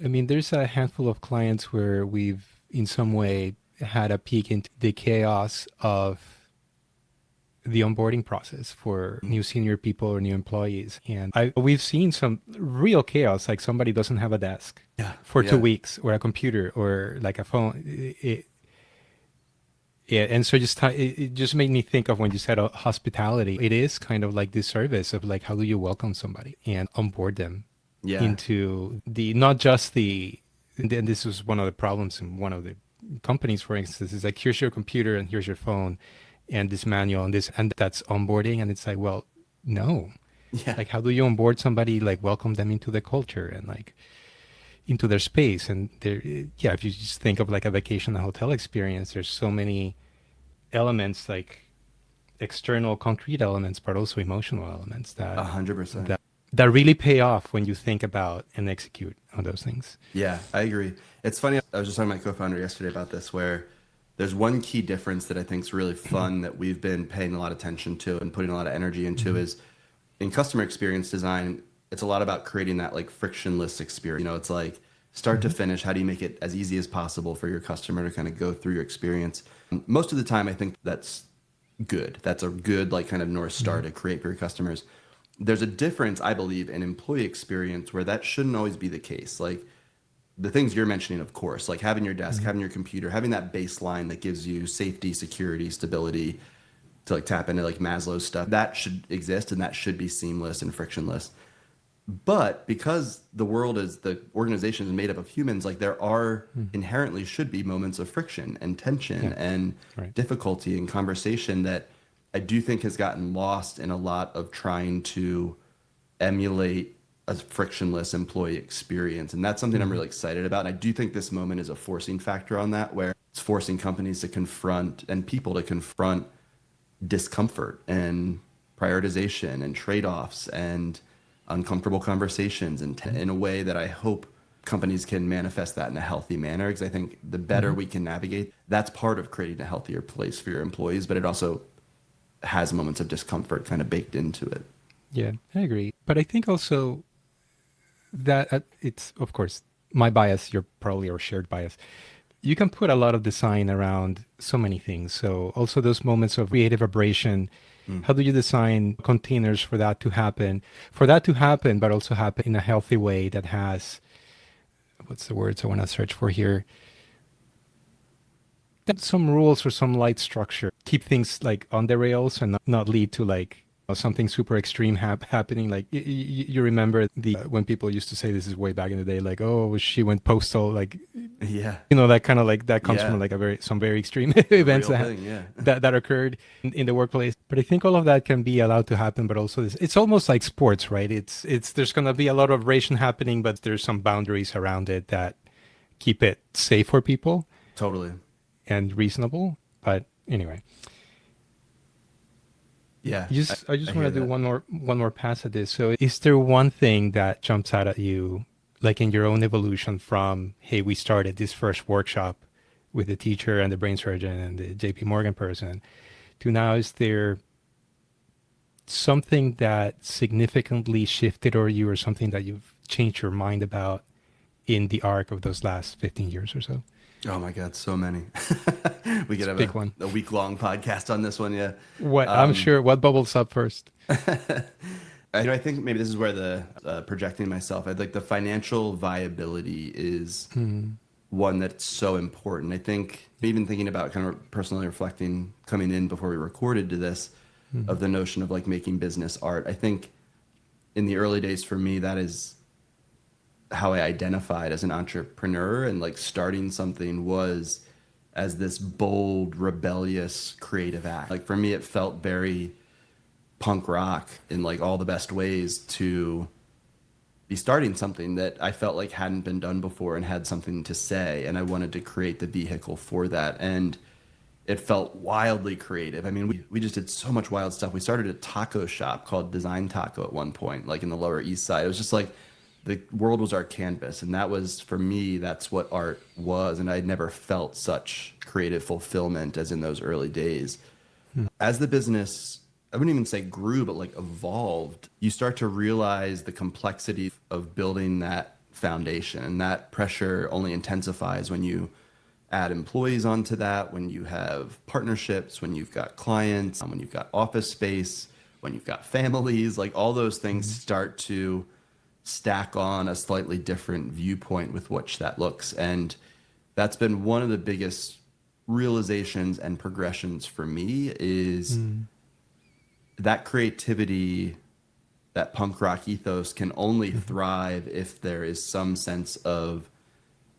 I mean, there's a handful of clients where we've in some way had a peek into the chaos of the onboarding process for new senior people or new employees. And we've seen some real chaos, like somebody doesn't have a desk for 2 weeks or a computer or like a phone. And so it just made me think of when you said hospitality, it is kind of like this service of like, how do you welcome somebody and onboard them into not just and this was one of the problems in one of the companies, for instance, is like, here's your computer and here's your phone and this manual and that's onboarding. And it's like, well, no, like, how do you onboard somebody, like welcome them into the culture and like into their space? And if you just think of like a vacation, a hotel experience, there's so many elements, like external concrete elements, but also emotional elements that 100% that really pay off when you think about and execute on those things. Yeah, I agree. It's funny. I was just talking to my co-founder yesterday about this, where there's one key difference that I think is really fun that we've been paying a lot of attention to and putting a lot of energy into is in customer experience design. It's a lot about creating that like frictionless experience. It's like start to finish. How do you make it as easy as possible for your customer to kind of go through your experience? Most of the time, I think that's good. That's a good like kind of North Star to create for your customers. There's a difference, I believe, in employee experience where that shouldn't always be the case. Like the things you're mentioning, of course, like having your desk, having your computer, having that baseline that gives you safety, security, stability to like tap into like Maslow's stuff, that should exist and that should be seamless and frictionless. But because the organization is made up of humans, like there are inherently should be moments of friction and tension and difficulty and conversation that I do think has gotten lost in a lot of trying to emulate a frictionless employee experience. And that's something I'm Mm-hmm. really excited about. And I do think this moment is a forcing factor on that, where it's forcing companies to confront and people to confront discomfort and prioritization and trade-offs and uncomfortable conversations and in a way that I hope companies can manifest that in a healthy manner, because I think the better Mm-hmm. we can navigate, that's part of creating a healthier place for your employees, but it also has moments of discomfort kind of baked into it. Yeah, I agree. But I think also that it's, of course, my bias, you're probably our shared bias. You can put a lot of design around so many things. So also those moments of creative aberration, Mm. how do you design containers for that to happen? For that to happen, but also happen in a healthy way that has, what's the words I want to search for here? That some rules or some light structure. Keep things like on the rails and not lead to like something super extreme happening. Like you remember the when people used to say, this is way back in the day, like, oh, she went postal, like, Yeah. that kind of like that comes from Yeah. like some very extreme The events real thing. Yeah. that occurred in the workplace. But I think all of that can be allowed to happen, but also it's almost like sports, right? It's there's going to be a lot of abrasion happening, but there's some boundaries around it that keep it safe for people Totally. and reasonable. But anyway, Yeah. I I just want hear to do that. one more pass at this. So is there one thing that jumps out at you, like in your own evolution from, hey, we started this first workshop with the teacher and the brain surgeon and the JP Morgan person, to now, is there something that significantly shifted or you, or something that you've changed your mind about in the arc of those last 15 years or so? Oh my God, so many. We could It's a have big one. a week-long podcast on this one. Yeah. What I'm Um, sure, what bubbles up first? I think maybe this is where the projecting myself, I'd like the financial viability is Hmm. one that's so important. I think even thinking about kind of personally reflecting coming in before we recorded to this Hmm. of the notion of like making business art. I think in the early days for me, that is how I identified as an entrepreneur, and like starting something was as this bold, rebellious, creative act. Like for me, it felt very punk rock in like all the best ways to be starting something that I felt like hadn't been done before and had something to say. And I wanted to create the vehicle for that. And it felt wildly creative. I mean, we just did so much wild stuff. We started a taco shop called Design Taco at one point, like in the Lower East Side. It was just like the world was our canvas. And that was, for me, that's what art was. And I'd never felt such creative fulfillment as in those early days. As the business, I wouldn't even say grew, but like evolved, you start to realize the complexity of building that foundation. And that pressure only intensifies when you add employees onto that, when you have partnerships, when you've got clients, when you've got office space, when you've got families, like all those things start to stack on a slightly different viewpoint with which that looks. And that's been one of the biggest realizations and progressions for me is Mm. that creativity, that punk rock ethos can only thrive if there is some sense of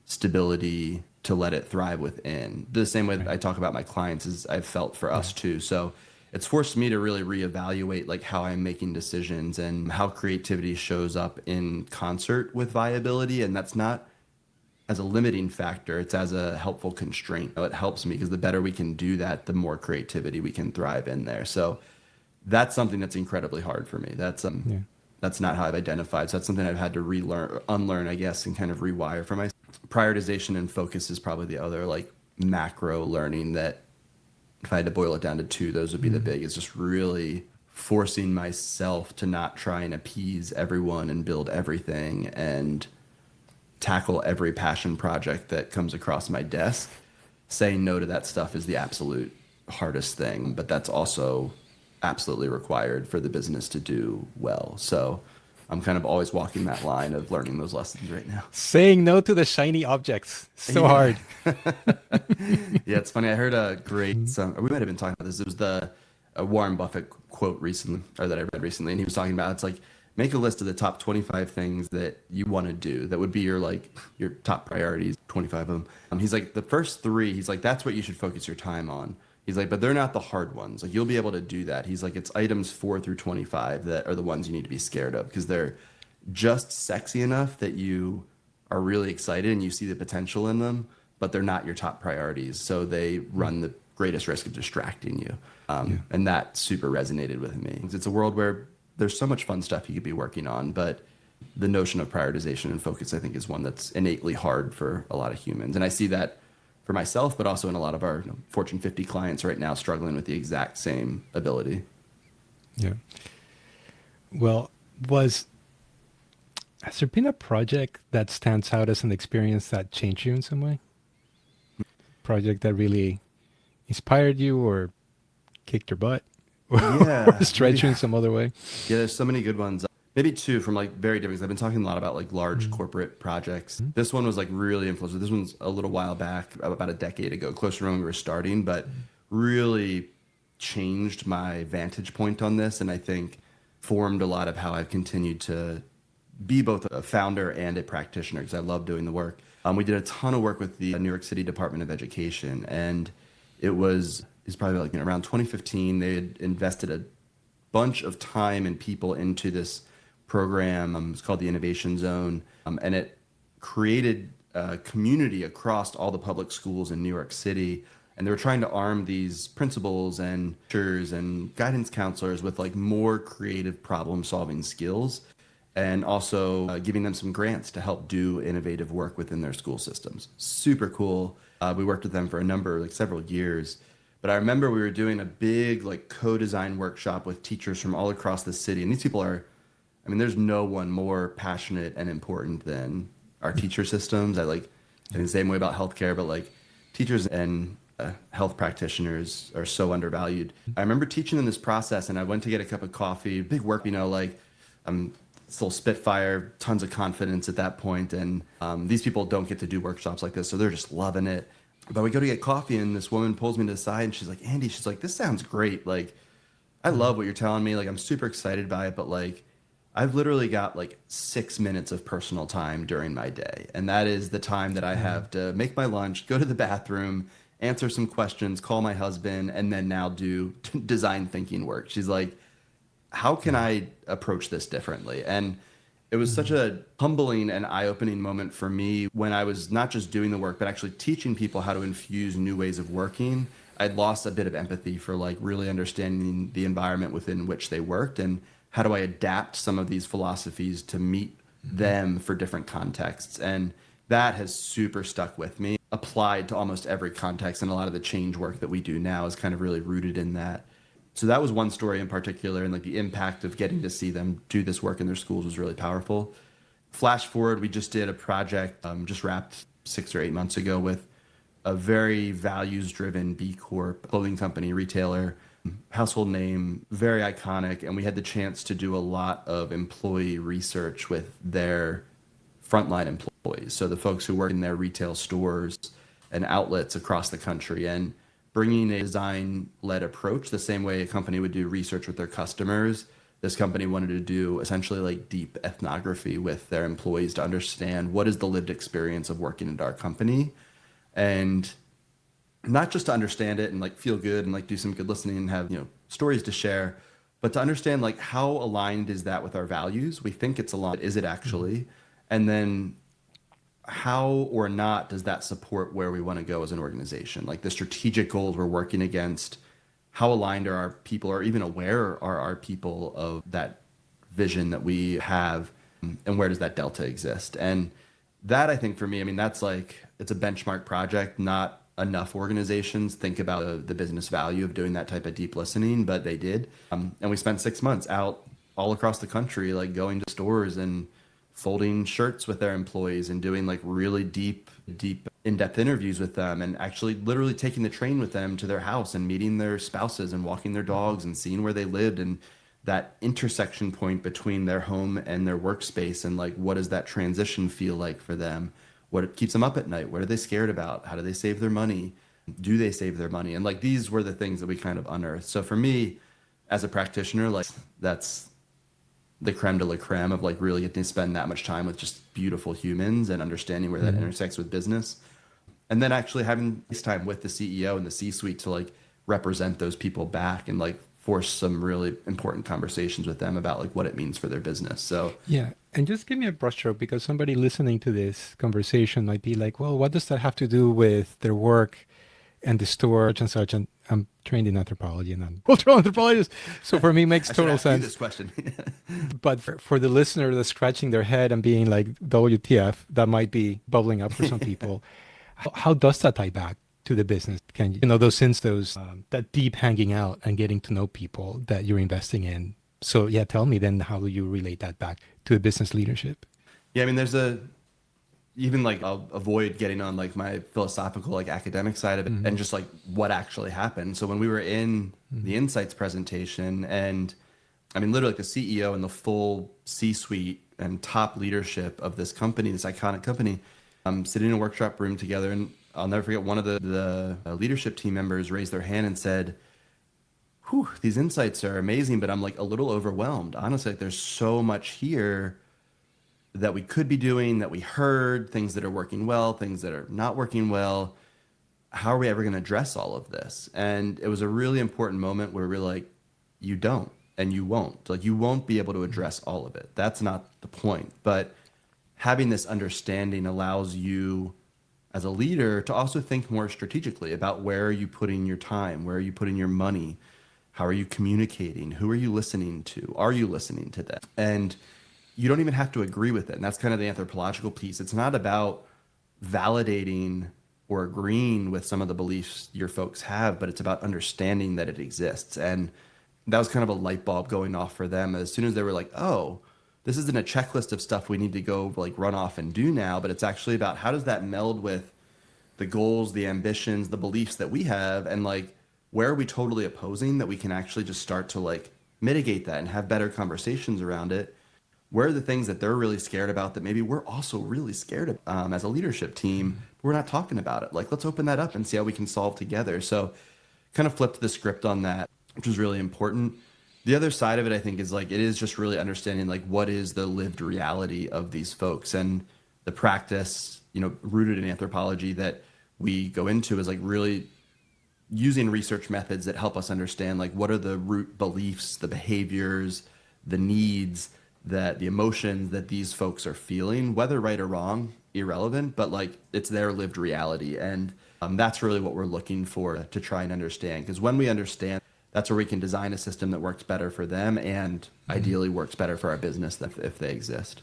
stability to let it thrive within. The same way that Right. I talk about my clients is I've felt for us too. So it's forced me to really reevaluate like how I'm making decisions and how creativity shows up in concert with viability. And that's not as a limiting factor, it's as a helpful constraint. It helps me because the better we can do that, the more creativity we can thrive in there. So that's something that's incredibly hard for me. Yeah. That's not how I've identified. So that's something I've had to relearn, unlearn, I guess, and kind of rewire for myself. Prioritization and focus is probably the other like macro learning that if I had to boil it down to two, those would be the Mm. big. It's just really forcing myself to not try and appease everyone and build everything and tackle every passion project that comes across my desk. Saying no to that stuff is the absolute hardest thing, but that's also absolutely required for the business to do well. So I'm kind of always walking that line of learning those lessons right now. Saying no to the shiny objects. So Yeah. hard. Yeah, it's funny. I heard a great, Mm. or we might have been talking about this. It was the Warren Buffett quote recently, or that I read recently, and he was talking about it's like make a list of the top 25 things that you want to do. That would be your like your top priorities, 25 of them. He's like the first three. He's like that's what you should focus your time on. He's like, but they're not the hard ones. Like you'll be able to do that. He's like, it's items 4 through 25 that are the ones you need to be scared of because they're just sexy enough that you are really excited and you see the potential in them, but they're not your top priorities. So they run the greatest risk of distracting you. And that super resonated with me. It's a world where there's so much fun stuff you could be working on, but the notion of prioritization and focus, I think, is one that's innately hard for a lot of humans. And I see that for myself, but also in a lot of our Fortune 50 clients right now struggling with the exact same ability. Yeah. Well, has there been a project that stands out as an experience that changed you in some way? Project that really inspired you or kicked your butt or, Yeah. or stretched you in some other way? Yeah, there's so many good ones. Maybe two from like very different. I've been talking a lot about like large corporate projects. This one was like really influential. This one's a little while back, about a decade ago, closer to when we were starting, but really changed my vantage point on this. And I think formed a lot of how I've continued to be both a founder and a practitioner because I love doing the work. We did a ton of work with the New York City Department of Education, and it's probably like around 2015. They had invested a bunch of time and people into this program. It's called the Innovation Zone, and it created a community across all the public schools in New York City. And they were trying to arm these principals and teachers and guidance counselors with like more creative problem-solving skills, and also giving them some grants to help do innovative work within their school systems. Super cool. We worked with them for several years. But I remember we were doing a big like co-design workshop with teachers from all across the city. And these people there's no one more passionate and important than our teacher systems. I think the same way about healthcare, but like teachers and health practitioners are so undervalued. I remember teaching them this process, and I went to get a cup of coffee, big work, I'm still Spitfire, tons of confidence at that point. And these people don't get to do workshops like this, so they're just loving it. But we go to get coffee, and this woman pulls me to the side, and she's like, Andy, she's like, this sounds great. Like, I love what you're telling me. Like, I'm super excited by it, but like, I've literally got like 6 minutes of personal time during my day. And that is the time that I have to make my lunch, go to the bathroom, answer some questions, call my husband, and then now do design thinking work. She's like, how can I approach this differently? And it was such a humbling and eye-opening moment for me when I was not just doing the work, but actually teaching people how to infuse new ways of working. I'd lost a bit of empathy for like really understanding the environment within which they worked, and how do I adapt some of these philosophies to meet them for different contexts. And that has super stuck with me, applied to almost every context, and a lot of the change work that we do now is kind of really rooted in that. So that was one story in particular, and like the impact of getting to see them do this work in their schools was really powerful. Flash forward, we just did a project, just wrapped 6 or 8 months ago with a very values-driven B Corp clothing company, retailer, household name, very iconic, and we had the chance to do a lot of employee research with their frontline employees, so the folks who work in their retail stores and outlets across the country, and bringing a design-led approach the same way a company would do research with their customers. This company wanted to do essentially like deep ethnography with their employees to understand what is the lived experience of working at our company, and not just to understand it and like feel good and like do some good listening and have stories to share, but to understand like how aligned is that with our values. We think it's aligned, is it actually? And then how or not does that support where we want to go as an organization? Like the strategic goals we're working against, how aligned are our people, or even aware are our people of that vision that we have, and where does that delta exist? And that, I think for me, that's like, it's a benchmark project. Not enough organizations think about the business value of doing that type of deep listening, but they did. And we spent 6 months out all across the country, like going to stores and folding shirts with their employees and doing like really deep, in-depth interviews with them, and actually literally taking the train with them to their house and meeting their spouses and walking their dogs and seeing where they lived, and that intersection point between their home and their workspace, and like, what does that transition feel like for them? What keeps them up at night? What are they scared about? How do they save their money? Do they save their money? And like, these were the things that we kind of unearthed. So for me, as a practitioner, like, that's the creme de la creme of like really getting to spend that much time with just beautiful humans and understanding where that intersects with business. And then actually having this time with the CEO and the C-suite to like represent those people back and like force some really important conversations with them about like what it means for their business. So Yeah. And just give me a brushstroke because somebody listening to this conversation might be like, well, what does that have to do with their work and the store such and such? And I'm trained in anthropology and I'm cultural anthropologist. So for me, it makes I should total ask you sense. this question. But for the listener that's scratching their head and being like, WTF, that might be bubbling up for some people. How does that tie back to the business? Can you know those that deep hanging out and getting to know people that you're investing in? So yeah, tell me then how do you relate that back to a business leadership? Yeah, I mean, there's a even like I'll avoid getting on like my philosophical like academic side of it Mm-hmm. and just like what actually happened. So when we were in the insights presentation and I mean literally like the CEO and the full C-suite and top leadership of this company, this iconic company, sitting in a workshop room together, and I'll never forget one of the leadership team members raised their hand and said, "Whew, these insights are amazing, but I'm like a little overwhelmed. Honestly, like there's so much here that we could be doing, that we heard, things that are working well, things that are not working well. How are we ever going to address all of this?" And it was a really important moment where we're like, you don't, and you won't. Like, you won't be able to address all of it. That's not the point. But having this understanding allows you as a leader to also think more strategically about where are you putting your time? Where are you putting your money? How are you communicating? Who are you listening to? Are you listening to them? And you don't even have to agree with it. And that's kind of the anthropological piece. It's not about validating or agreeing with some of the beliefs your folks have, but it's about understanding that it exists. And that was kind of a light bulb going off for them as soon as they were like, oh, this isn't a checklist of stuff we need to go like run off and do now, but it's actually about how does that meld with the goals, the ambitions, the beliefs that we have, and like where are we totally opposing that we can actually just start to like mitigate that and have better conversations around it. Where are the things that they're really scared about that maybe we're also really scared of as a leadership team? We're not talking about it. Like, let's open that up and see how we can solve together. So, kind of flipped the script on that, which was really important. The other side of it, I think, is like it is just really understanding like what is the lived reality of these folks and the practice, you know, rooted in anthropology that we go into is like really using research methods that help us understand like what are the root beliefs, the behaviors, the needs, that the emotions that these folks are feeling, whether right or wrong, irrelevant, but like it's their lived reality. And that's really what we're looking for to try and understand. Because when we understand, that's where we can design a system that works better for them and ideally works better for our business if they exist.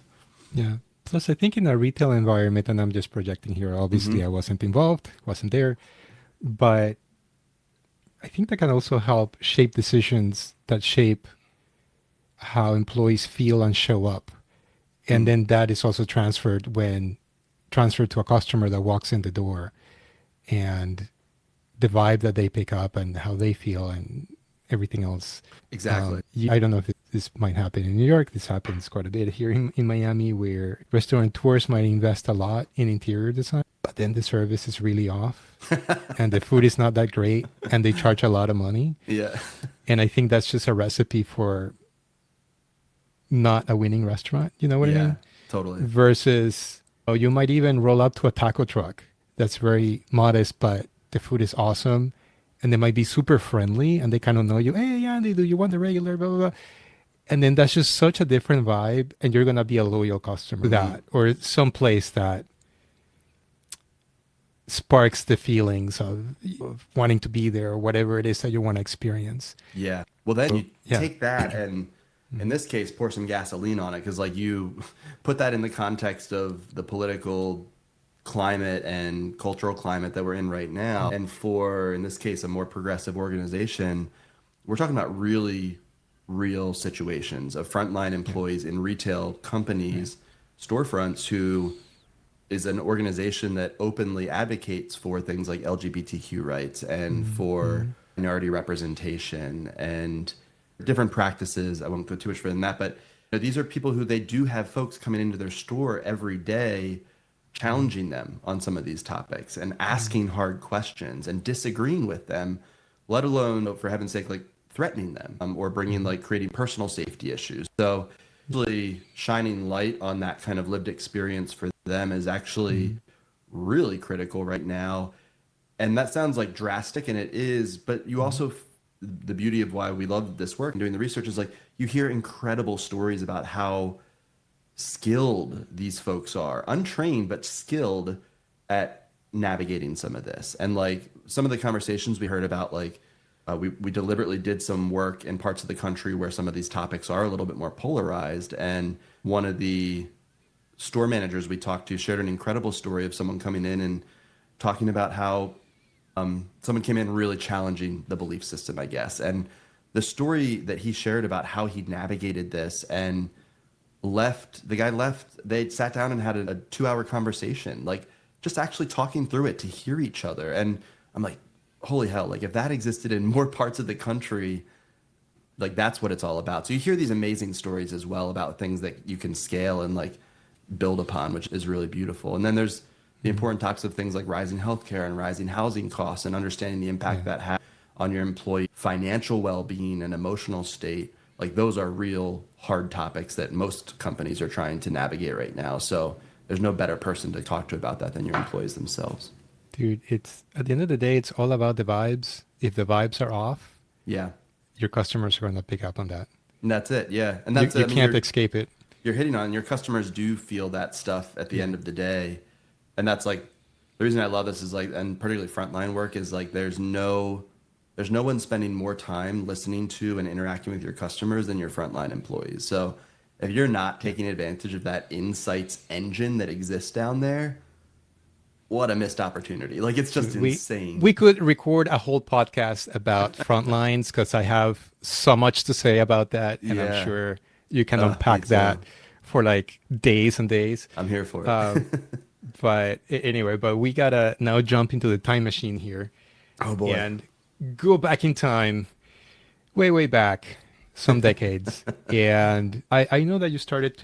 Yeah. Plus, I think in a retail environment, and I'm just projecting here, obviously I wasn't involved, wasn't there, but I think that can also help shape decisions that shape how employees feel and show up. And then that is also transferred to a customer that walks in the door, and the vibe that they pick up and how they feel and everything else. Exactly. I don't know if this might happen in New York. This happens quite a bit here in Miami, where restaurateurs might invest a lot in interior design, but then the service is really off and the food is not that great and they charge a lot of money. Yeah. And I think that's just a recipe for not a winning restaurant. You know what I Yeah, mean? totally. Versus, oh, you might even roll up to a taco truck that's very modest, but the food is awesome. And they might be super friendly and they kind of know you. Hey, Andy, do you want the regular? Blah, blah, blah. And then that's just such a different vibe. And you're going to be a loyal customer to that, or some place that sparks the feelings of wanting to be there or whatever it is that you want to experience. Yeah. Well, then you Yeah. take that and in this case, pour some gasoline on it because like you put that in the context of the political climate and cultural climate that we're in right now. And for, in this case, a more progressive organization, we're talking about really real situations of frontline employees in retail companies, storefronts who is an organization that openly advocates for things like LGBTQ rights and for minority representation and different practices. I won't go too much further than that, but you know, these are people who they do have folks coming into their store every day challenging them on some of these topics and asking hard questions and disagreeing with them, let alone, for heaven's sake, like threatening them or bringing like creating personal safety issues. So really shining light on that kind of lived experience for them is actually really critical right now. And that sounds like drastic, and it is, but you also, the beauty of why we love this work and doing the research is like you hear incredible stories about how skilled these folks are, untrained, but skilled at navigating some of this. And like some of the conversations we heard about, like we deliberately did some work in parts of the country where some of these topics are a little bit more polarized. And one of the store managers we talked to shared an incredible story of someone coming in and talking about how someone came in really challenging the belief system, I guess. And the story that he shared about how he navigated this and the guy left, they sat down and had a 2-hour conversation, like just actually talking through it to hear each other. And I'm like, holy hell, like if that existed in more parts of the country, like that's what it's all about. So you hear these amazing stories as well about things that you can scale and like build upon, which is really beautiful. And then there's the important topics of things like rising healthcare and rising housing costs and understanding the impact that has on your employee financial well-being and emotional state. Like those are real hard topics that most companies are trying to navigate right now. So there's no better person to talk to about that than your employees themselves. Dude, it's at the end of the day, it's all about the vibes. If the vibes are off, Yeah. your customers are going to pick up on that. And that's it. Yeah. And that's You can't escape it. You're hitting on, your customers do feel that stuff at the end of the day. And that's like the reason I love this is like, and particularly frontline work is like there's no one spending more time listening to and interacting with your customers than your frontline employees. So if you're not taking advantage of that insights engine that exists down there, what a missed opportunity. Like it's just insane. We could record a whole podcast about frontlines because I have so much to say about that. And I'm sure you can unpack that for like days and days. I'm here for it. But anyway, we got to now jump into the time machine here. Oh boy. And go back in time, way back, some decades. And I know that you started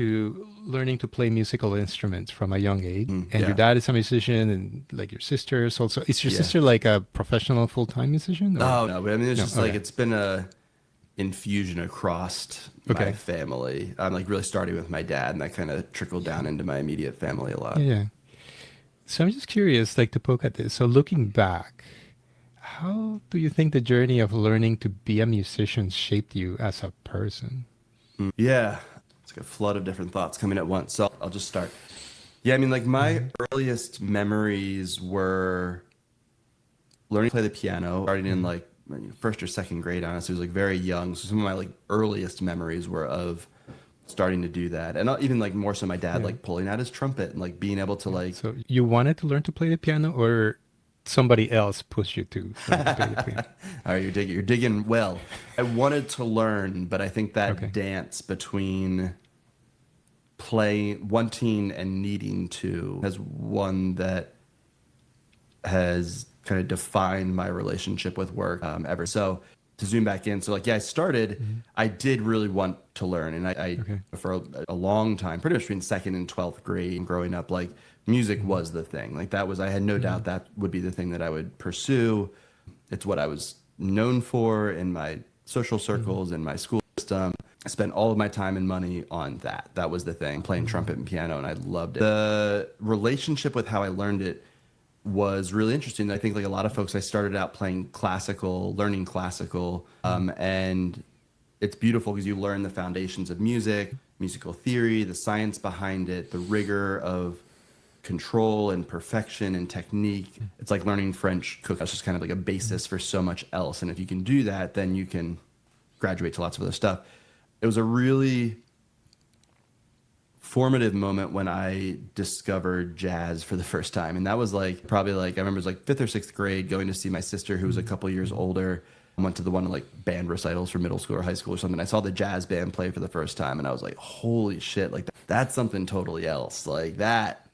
learning to play musical instruments from a young age. And your dad is a musician, and like your sister's also. Is your sister like a professional full-time musician? Or? Oh no, but I mean it's just like it's been a infusion across my family. I'm like really starting with my dad, and that kind of trickled down into my immediate family a lot. Yeah. So I'm just curious, like to poke at this. So looking back, how do you think the journey of learning to be a musician shaped you as a person? Yeah, it's like a flood of different thoughts coming at once. So I'll just start. Yeah, I mean, like my earliest memories were learning to play the piano, starting in like first or second grade, honestly. It was like very young. So some of my like earliest memories were of starting to do that. And even like more so my dad like pulling out his trumpet and like being able to like... So you wanted to learn to play the piano, or somebody else pushed you to learn to play the piano? All right, you're digging well. I wanted to learn, but I think that dance between wanting and needing to has one that has kind of defined my relationship with work ever. So to zoom back in, so like I started, I did really want to learn, and I for a long time, pretty much between second and 12th grade, growing up, like music was the thing. Like I had no doubt that would be the thing that I would pursue. It's what I was known for in my social circles, in my school system. I spent all of my time and money on that. That was the thing, playing trumpet and piano, and I loved it. The relationship with how I learned it was really interesting. I think like a lot of folks, I started out learning classical, and it's beautiful because you learn the foundations of music, musical theory, the science behind it, the rigor of control and perfection and technique. It's like learning French cooking. That's just kind of like a basis for so much else. And if you can do that, then you can graduate to lots of other stuff. It was a really formative moment when I discovered jazz for the first time. And that was like probably like, I remember it was like 5th or 6th grade, going to see my sister who was a couple years older. I went to the one of like band recitals for middle school or high school or something. I saw the jazz band play for the first time, and I was like, holy shit, like that's something totally else. Like that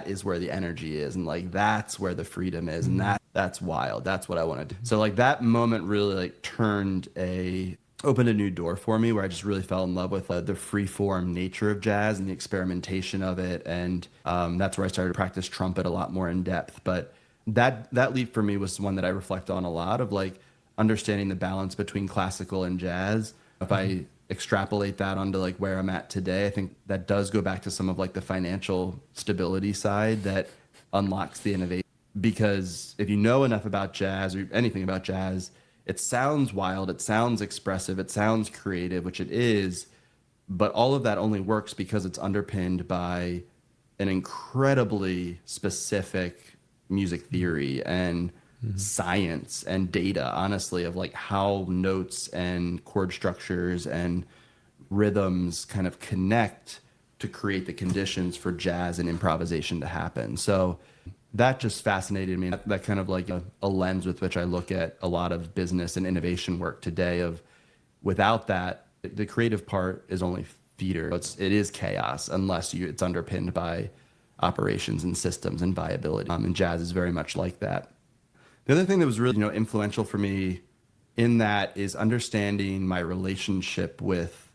is where the energy is, and like that's where the freedom is, and that's wild. That's what I want to do. So like that moment really like opened a new door for me, where I just really fell in love with the free form nature of jazz and the experimentation of it. And that's where I started to practice trumpet a lot more in depth. But that leap for me was one that I reflect on a lot, of like understanding the balance between classical and jazz. If I extrapolate that onto like where I'm at today, I think that does go back to some of like the financial stability side that unlocks the innovation. because if you know enough about jazz or anything about jazz, it sounds wild, it sounds expressive, it sounds creative, which it is, but all of that only works because it's underpinned by an incredibly specific music theory and science and data, honestly, of like how notes and chord structures and rhythms kind of connect to create the conditions for jazz and improvisation to happen. So that just fascinated me. That kind of like a lens with which I look at a lot of business and innovation work today of without that, the creative part is only feeder. It is chaos unless it's underpinned by operations and systems and viability. And jazz is very much like that. The other thing that was really, influential for me in that is understanding my relationship with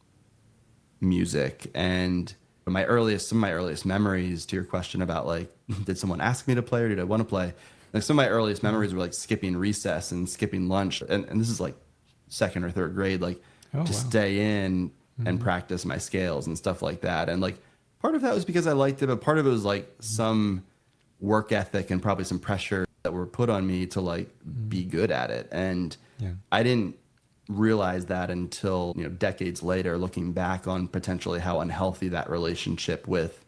music. And some of my earliest memories, to your question about like, did someone ask me to play or did I want to play? Like some of my earliest memories were like skipping recess and skipping lunch. And this is like second or third grade, like to stay in and practice my scales and stuff like that. And like part of that was because I liked it, but part of it was like some work ethic and probably some pressure that were put on me to like be good at it. And I didn't realize that until decades later, looking back on potentially how unhealthy that relationship with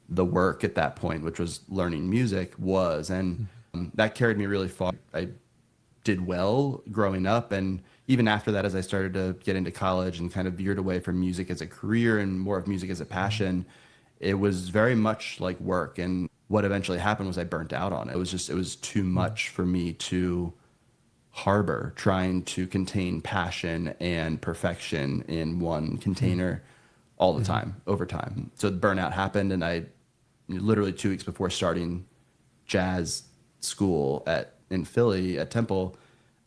the work at that point, which was learning music, was. And that carried me really far. I did well growing up, and even after that, as I started to get into college and kind of veered away from music as a career and more of music as a passion, it was very much like work. And what eventually happened was I burnt out on it. It was too much for me to harbor, trying to contain passion and perfection in one container all the time, over time. So the burnout happened, and I literally 2 weeks before starting jazz school in Philly at Temple,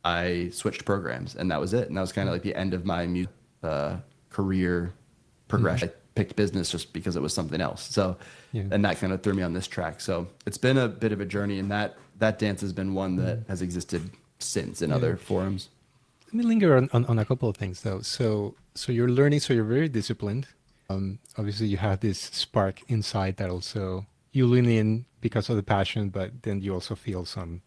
I switched programs, and that was it. And that was kind of like the end of my career progression. I picked business just because it was something else. So, and that kind of threw me on this track. So it's been a bit of a journey, and that dance has been one that has existed since in other forums. Let me linger on a couple of things though. So you're learning, so you're very disciplined. Obviously you have this spark inside that also you lean in because of the passion, but then you also feel some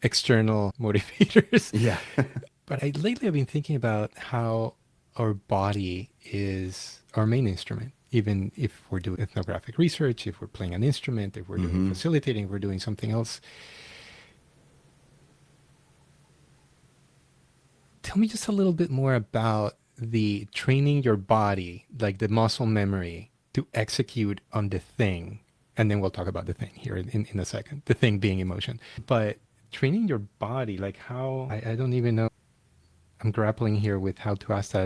external motivators. Yeah. But lately I've been thinking about how our body is our main instrument. Even if we're doing ethnographic research, if we're playing an instrument, if we're doing facilitating, if we're doing something else. Tell me just a little bit more about the training your body, like the muscle memory to execute on the thing. And then we'll talk about the thing here in a second, the thing being emotion. But training your body, like how, I don't even know. I'm grappling here with how to ask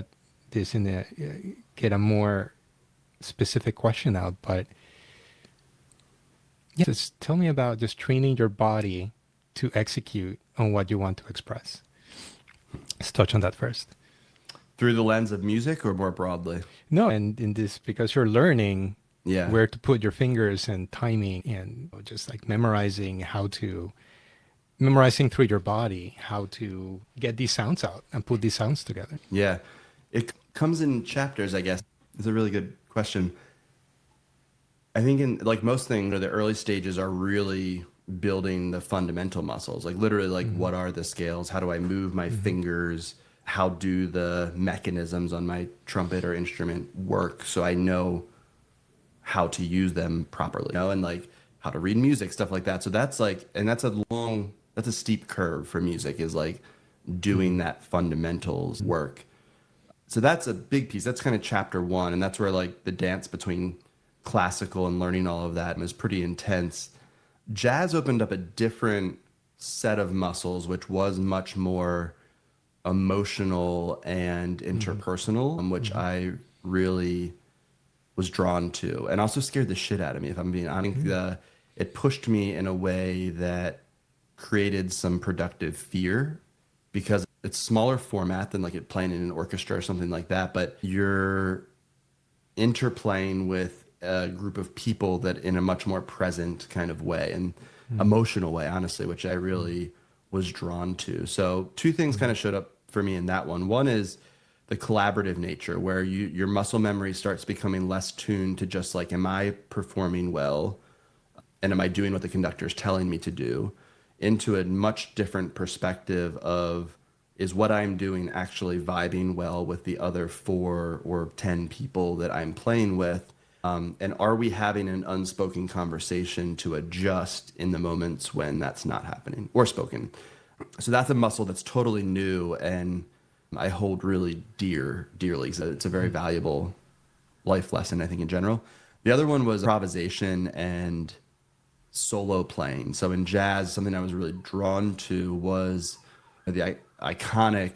get a more specific question out. But just tell me about just training your body to execute on what you want to express. Let's touch on that first. Through the lens of music or more broadly? No, and in this, because you're learning where to put your fingers and timing and just like memorizing through your body, how to get these sounds out and put these sounds together. Yeah. It comes in chapters, I guess. It's a really good question. I think in like most things, the early stages are really building the fundamental muscles, like literally like what are the scales? How do I move my fingers? How do the mechanisms on my trumpet or instrument work so I know how to use them properly, and like how to read music, stuff like that. So that's like, and that's a steep curve for music, is like doing that fundamentals work. So that's a big piece. That's kind of chapter one. And that's where like the dance between classical and learning all of that is pretty intense. Jazz opened up a different set of muscles, which was much more emotional and interpersonal, which I really was drawn to, and also scared the shit out of me, if I'm being honest. It pushed me in a way that created some productive fear, because it's smaller format than like it playing in an orchestra or something like that, but you're interplaying with a group of people that in a much more present kind of way and emotional way, honestly, which I really was drawn to. So two things kind of showed up for me in that one. One is the collaborative nature, where your muscle memory starts becoming less tuned to just like, am I performing well? and am I doing what the conductor is telling me to do, into a much different perspective of, is what I'm doing actually vibing well with the other 4 or 10 people that I'm playing with? And are we having an unspoken conversation to adjust in the moments when that's not happening, or spoken? So that's a muscle that's totally new, and I hold really dearly. So it's a very valuable life lesson, I think, in general. The other one was improvisation and solo playing. So in jazz, something I was really drawn to was the iconic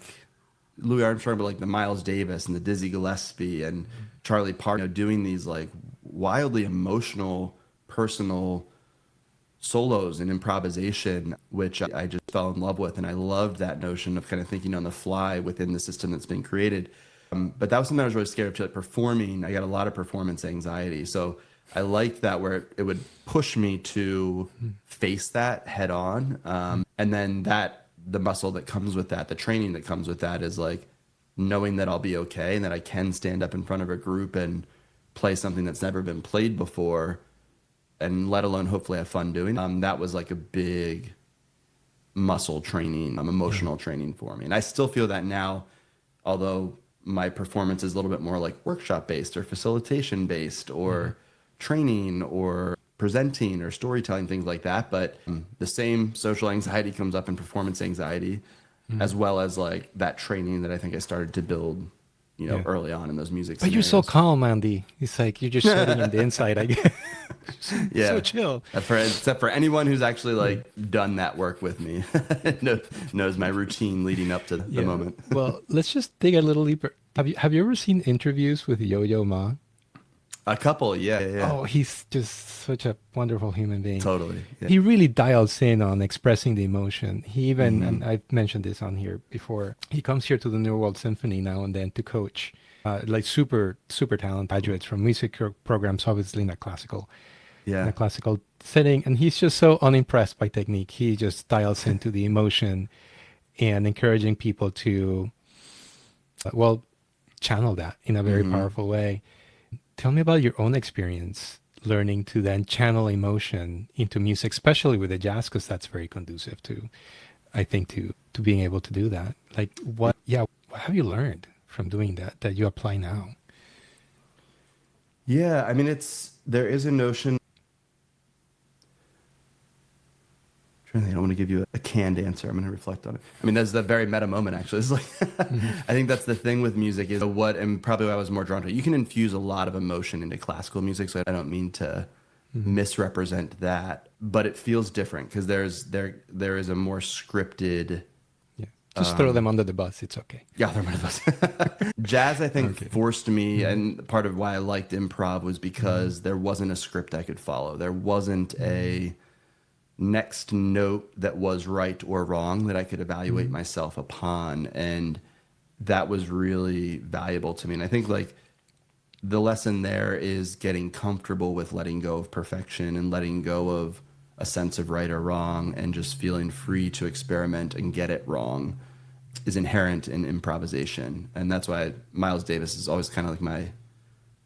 Louis Armstrong, but like the Miles Davis and the Dizzy Gillespie and Charlie Parker, doing these like wildly emotional, personal solos and improvisation, which I just fell in love with. And I loved that notion of kind of thinking on the fly within the system that's been created. But that was something I was really scared of, like performing. I got a lot of performance anxiety. So I liked that, where it would push me to face that head on. And then the muscle that comes with that, the training that comes with that, is like knowing that I'll be okay and that I can stand up in front of a group and play something that's never been played before, and let alone hopefully have fun doing. That was like a big muscle training, emotional training for me. And I still feel that now, although my performance is a little bit more like workshop based or facilitation based or training or presenting or storytelling, things like that. But the same social anxiety comes up in performance anxiety, as well as like that training that I think I started to build, early on in those music But scenarios. you're so calm, Andy. It's like you're just sitting in the inside, I guess. Yeah. So chill. Except for anyone who's actually like done that work with me, knows my routine leading up to the moment. Well, let's just dig a little deeper. Have you ever seen interviews with Yo-Yo Ma? A couple, yeah. Oh, he's just such a wonderful human being. Totally. Yeah. He really dials in on expressing the emotion. He even, and I've mentioned this on here before, he comes here to the New World Symphony now and then to coach like super talented graduates from music programs, obviously in a classical setting. And he's just so unimpressed by technique. He just dials into the emotion and encouraging people to, channel that in a very powerful way. Tell me about your own experience learning to then channel emotion into music, especially with the jazz, because that's very conducive to, I think, to being able to do that. Like what have you learned from doing that you apply now? Yeah, I mean, there is a notion. I don't want to give you a canned answer. I'm going to reflect on it. I mean, that's the very meta moment, actually. It's like, I think that's the thing with music, is and probably what I was more drawn to. You can infuse a lot of emotion into classical music, so I don't mean to misrepresent that, but it feels different because there is a more scripted. Yeah, just throw them under the bus. It's okay. Yeah, throw them under the bus. Jazz, I think, forced me, and part of why I liked improv was because there wasn't a script I could follow. There wasn't a next note that was right or wrong that I could evaluate myself upon, and that was really valuable to me. And I think like the lesson there is getting comfortable with letting go of perfection and letting go of a sense of right or wrong, and just feeling free to experiment and get it wrong is inherent in improvisation. And that's why Miles Davis is always kind of like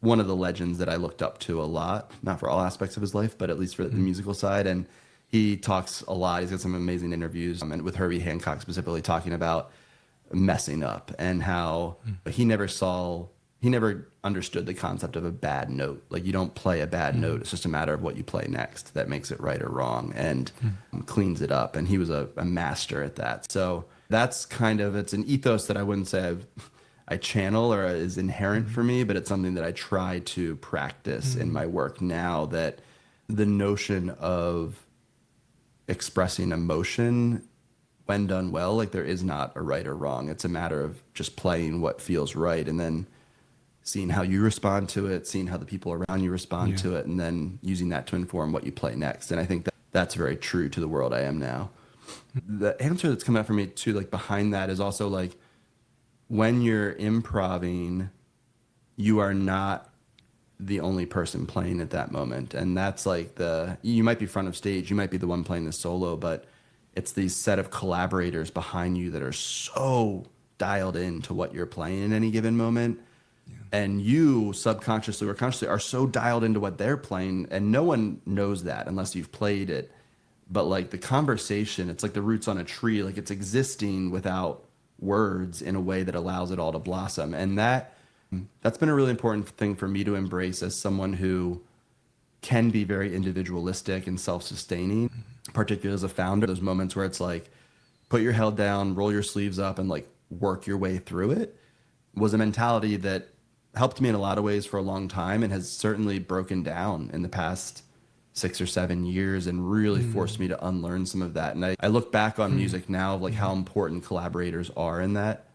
one of the legends that I looked up to a lot, not for all aspects of his life, but at least for the musical side. And he talks a lot. He's got some amazing interviews, and with Herbie Hancock specifically, talking about messing up and how he never understood the concept of a bad note. Like, you don't play a bad note. It's just a matter of what you play next that makes it right or wrong, and cleans it up. And he was a master at that. So that's it's an ethos that I wouldn't say I channel or is inherent for me, but it's something that I try to practice in my work now, that the notion of expressing emotion, when done well, like, there is not a right or wrong. It's a matter of just playing what feels right, and then seeing how you respond to it, seeing how the people around you respond to it, and then using that to inform what you play next. And I think that's very true to the world I am now. The answer that's come out for me too, like behind that, is also like, when you're improvising, you are not the only person playing at that moment. And that's like you might be front of stage, you might be the one playing the solo, but it's these set of collaborators behind you that are so dialed in to what you're playing in any given moment, And you subconsciously or consciously are so dialed into what they're playing, and no one knows that unless you've played it. But like the conversation, it's like the roots on a tree, like it's existing without words in a way that allows it all to blossom. And that's been a really important thing for me to embrace as someone who can be very individualistic and self-sustaining, particularly as a founder. Those moments where it's like, put your head down, roll your sleeves up, and like work your way through it was a mentality that helped me in a lot of ways for a long time and has certainly broken down in the past 6 or 7 years and really forced me to unlearn some of that. And I look back on music now of like how important collaborators are in that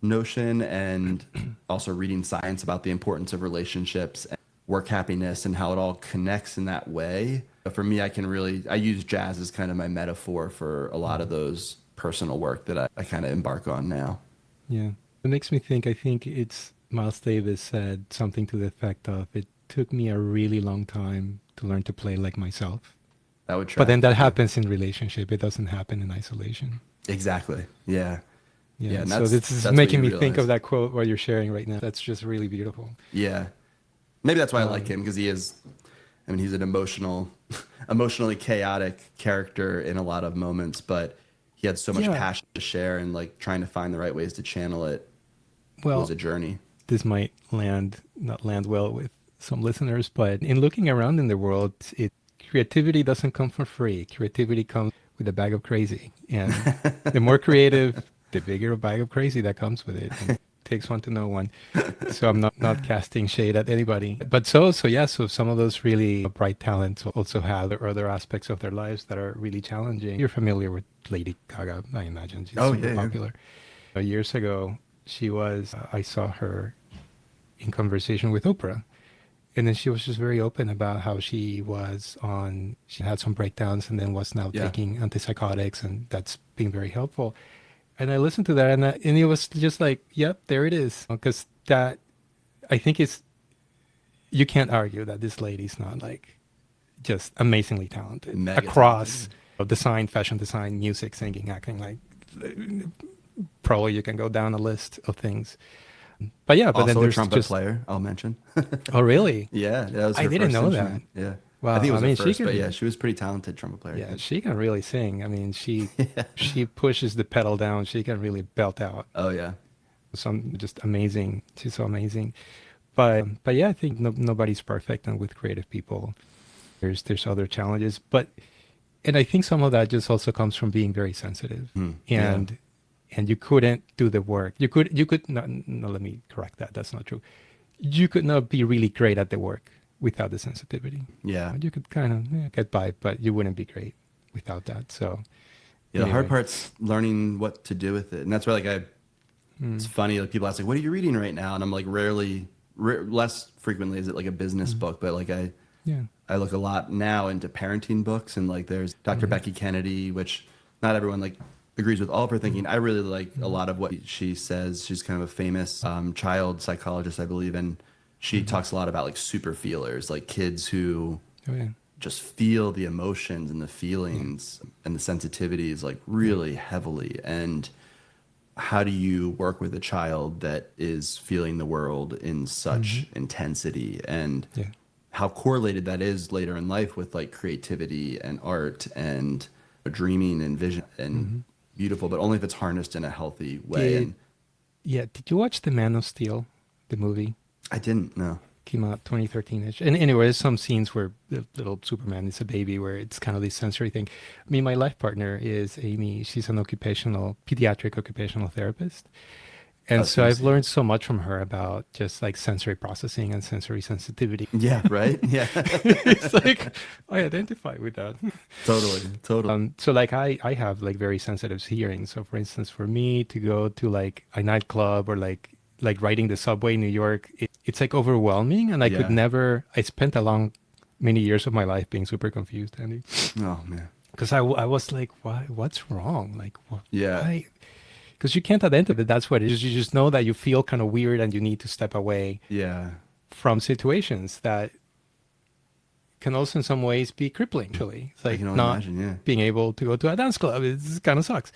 notion, and also reading science about the importance of relationships and work happiness and how it all connects in that way. But for me, I use jazz as kind of my metaphor for a lot of those personal work that I kind of embark on now. Yeah. It makes me think, I think it's Miles Davis said something to the effect of, it took me a really long time to learn to play like myself. That would track. But then that happens in relationship. It doesn't happen in isolation. Exactly. Yeah. Yeah. And so this is making me think of that quote what you're sharing right now. That's just really beautiful. Yeah. Maybe that's why I like him, because he's an emotionally chaotic character in a lot of moments, but he had so much passion to share, and like trying to find the right ways to channel it was a journey. This might not land well with some listeners, but in looking around in the world, creativity doesn't come for free. Creativity comes with a bag of crazy. And the more creative, the bigger a bag of crazy that comes with it. And it takes one to know one. So I'm not casting shade at anybody. But so some of those really bright talents also have other aspects of their lives that are really challenging. You're familiar with Lady Gaga, I imagine. She's super popular. Years ago, I saw her in conversation with Oprah. And then she was just very open about how she had some breakdowns and then was now taking antipsychotics, and that's been very helpful. And I listened to that, and it was just like, yep, there it is. Because that, I think you can't argue that this lady's not like just amazingly talented across design, fashion design, music, singing, acting. Like probably you can go down a list of things. But yeah, but also then there's a trumpet player, I'll mention. Oh, really? Yeah, that was her I didn't first know instrument. that. Yeah. Wow. I think it was her first, but yeah, she was a pretty talented trumpet player. Yeah, she can really sing. I mean, she pushes the pedal down. She can really belt out. Oh yeah. Some just amazing. She's so amazing. But yeah, I think nobody's perfect, and with creative people, there's other challenges. And I think some of that just also comes from being very sensitive, and you couldn't do the work. You could not. No, let me correct that. That's not true. You could not be really great at the work without the sensitivity. Yeah. You could kind of get by, but you wouldn't be great without that. So yeah, the hard part's learning what to do with it. And that's where it's funny, like people ask like, what are you reading right now? And I'm like, less frequently is it like a business book, but like I look a lot now into parenting books, and like there's Dr. Becky Kennedy, which not everyone like agrees with all of her thinking. I really like a lot of what she says. She's kind of a famous child psychologist, I believe, and she talks a lot about like super feelers, like kids who just feel the emotions and the feelings and the sensitivities like really heavily. And how do you work with a child that is feeling the world in such intensity, and how correlated that is later in life with like creativity and art and dreaming and vision and beautiful, but only if it's harnessed in a healthy way. Did you watch The Man of Steel, the movie? I didn't, no. Came out 2013-ish. And anyway, there's some scenes where the little Superman is a baby, where it's kind of this sensory thing. I mean, my life partner is Amy. She's an pediatric occupational therapist. And so I've learned so much from her about just like sensory processing and sensory sensitivity. Yeah, right? Yeah. It's like, I identify with that. Totally. So like I have like very sensitive hearing. So for instance, for me to go to like a nightclub or like riding the subway in New York, it's like overwhelming. And I could never, I spent many years of my life being super confused, Andy. Oh man. Because I was like, what's wrong? Like, yeah. Because you can't identify that that's what it is. You just know that you feel kind of weird and you need to step away from situations that can also in some ways be crippling, actually. It's like not being able to go to a dance club. It kind of sucks.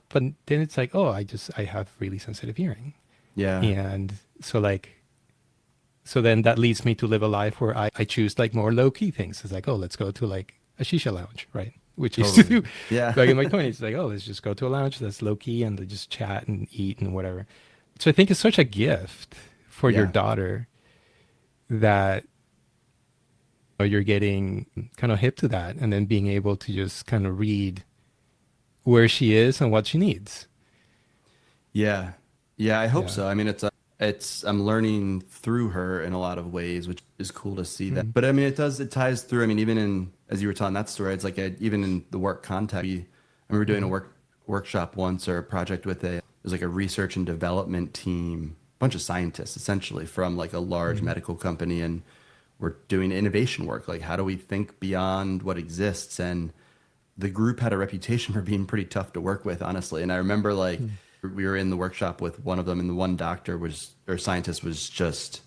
But then it's like, I have really sensitive hearing. Yeah. And so like So then that leads me to live a life where I choose like more low key things. It's like, oh, let's go to like a shisha lounge, right? Which I used to Totally. do Yeah. back in my 20s. Like, oh, let's just go to a lounge that's low key and just chat and eat and whatever. So I think it's such a gift for your Yeah. daughter that you're getting kind of hip to that and then being able to just kind of read where she is and what she needs. Yeah. Yeah, I hope Yeah. so. I mean, I'm learning through her in a lot of ways, which is cool to see that. Mm. But I mean, it ties through. I mean, even in, as you were telling that story, it's like even in the work context, I remember doing a Mhm. workshop once or a project with it was like a research and development team, bunch of scientists essentially from like a large Mhm. medical company. And we're doing innovation work. Like, how do we think beyond what exists? And the group had a reputation for being pretty tough to work with, honestly. And I remember like Mm. we were in the workshop with one of them, and the one doctor was or scientist was just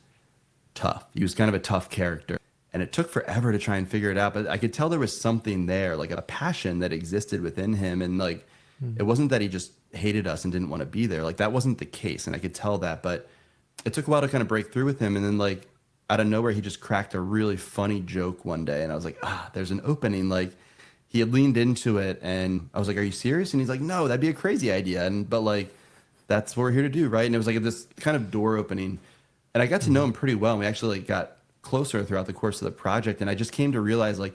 tough. He was kind of a tough character. And it took forever to try and figure it out, but I could tell there was something there, like a passion that existed within him. And like, it Mm. wasn't that he just hated us and didn't want to be there. Like, that wasn't the case. And I could tell that, but it took a while to kind of break through with him. And then, like, out of nowhere, he just cracked a really funny joke one day. And I was like, there's an opening. Like, he had leaned into it. And I was like, are you serious? And he's like, no, that'd be a crazy idea. But like, that's what we're here to do, right? And it was like this kind of door opening. And I got to know Mhm. him pretty well. And we actually like got closer throughout the course of the project. And I just came to realize like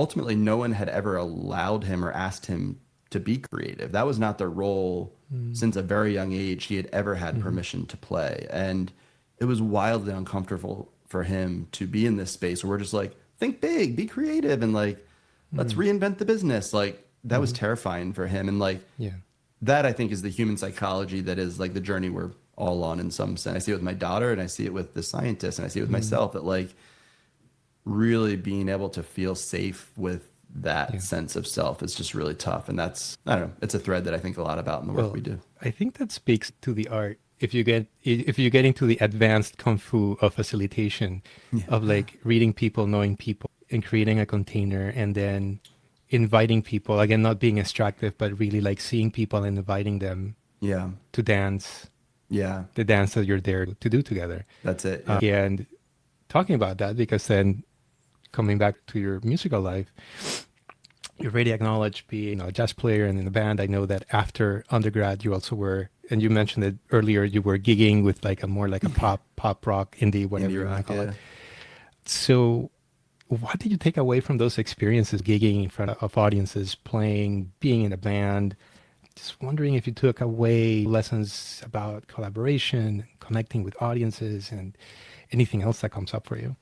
ultimately no one had ever allowed him or asked him to be creative. That was not the role Mm. since a very young age he had ever had Mhm. permission to play. And it was wildly uncomfortable for him to be in this space where we're just like, think big, be creative, and like, let's Mm. reinvent the business. Like, that was Mhm. terrifying for him. And like, Yeah. that I think is the human psychology that is like the journey we're all on in some sense. I see it with my daughter and I see it with the scientist and I see it with Mm. myself that like really being able to feel safe with that Yeah. sense of self is just really tough. And that's, I don't know, it's a thread that I think a lot about in the work Well, we do. I think that speaks to the art. If you get into the advanced kung fu of facilitation, of Yeah. like reading people, knowing people, and creating a container, and then inviting people again, not being extractive, but really like seeing people and inviting them Yeah. to dance, Yeah. the dance that you're there to do together, That's it. Yeah. and talking about that because then coming back to your musical life, you already acknowledged being a jazz player and in a band. I know that after undergrad, you also were, and you mentioned it earlier, you were gigging with like a more like a pop rock, indie, whatever Indie you want to rock. call it. Yeah. So, what did you take away from those experiences, gigging in front of audiences, playing, being in a band? Just wondering if you took away lessons about collaboration, connecting with audiences, and anything else that comes up for you.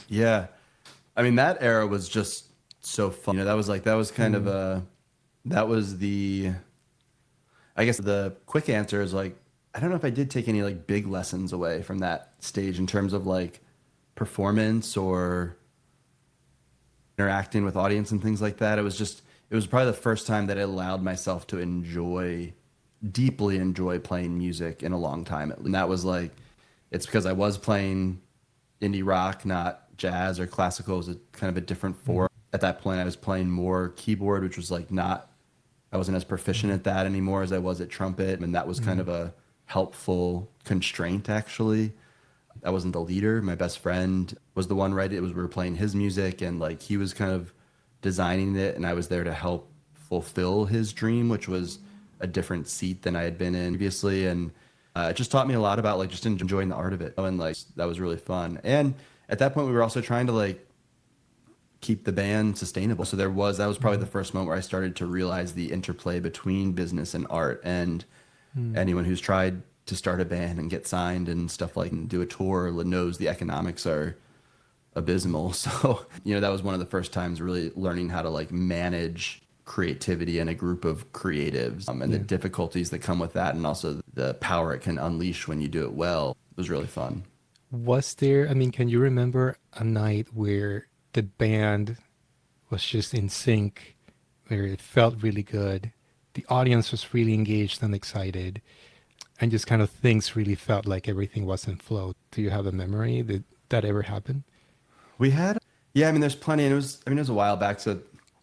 Yeah. I mean, that era was just so fun. You know, that was kind of Mm. that was the, I guess the quick answer is like, I don't know if I did take any like big lessons away from that stage in terms of like performance or interacting with audience and things like that. It was probably the first time that I allowed myself to deeply enjoy playing music in a long time. And that was like, it's because I was playing indie rock, not jazz or classical. It was a kind of a different form. At that point, I was playing more keyboard, which was like I wasn't as proficient at that anymore as I was at trumpet. And that was kind Mm. of a helpful constraint, actually. I wasn't the leader. My best friend was the one, right? We were playing his music and like he was kind of designing it. And I was there to help fulfill his dream, which was a different seat than I had been in previously. And it just taught me a lot about like just enjoying the art of it. And like, that was really fun. And at that point, we were also trying to like keep the band sustainable. So that was probably the first moment where I started to realize the interplay between business and art. And Mm. anyone who's tried to start a band and get signed and stuff like and do a tour knows the economics are abysmal. So, you know, that was one of the first times really learning how to like manage creativity in a group of creatives and the Yeah. difficulties that come with that and also the power it can unleash when you do it well. It was really fun. Was there, I mean, can you remember a night where the band was just in sync, where it felt really good? The audience was really engaged and excited, and just kind of things really felt like everything was in flow. Do you have a memory that that ever happened? We had, yeah, I mean, there's plenty, and it was a while back, so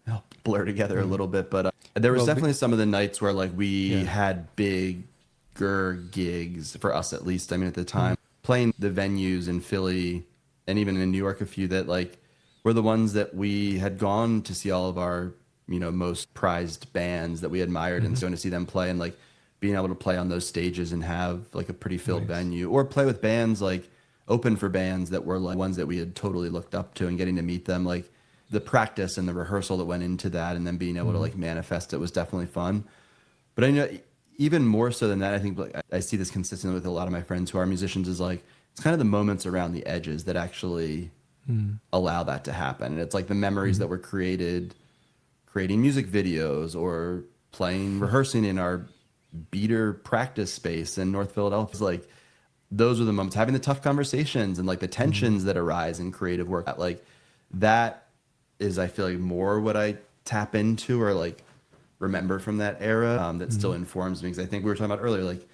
it'll blur together a Mm. little bit, but there was Well, definitely some of the nights where like we yeah. had bigger gigs for us at least. I mean, at the Mm. time, playing the venues in Philly and even in New York, a few that like were the ones that we had gone to see all of our, most prized bands that we admired, and Hmm. so going to see them play and like being able to play on those stages and have like a pretty filled Nice. venue, or play with bands like open for bands that were like ones that we had totally looked up to, and getting to meet them, like the practice and the rehearsal that went into that, and then being able to Hmm. like manifest it was definitely fun. But I know even more so than that, I think like I see this consistently with a lot of my friends who are musicians, is like it's kind of the moments around the edges that actually Hmm. allow that to happen. And it's like the memories Hmm. that were created creating music videos or playing, rehearsing in our beater practice space in North Philadelphia. It's like those are the moments, having the tough conversations and like the Hmm. tensions that arise in creative work. Like that is, I feel like, more what I tap into or like remember from that era, that still Hmm. informs me. Because I think we were talking about earlier, like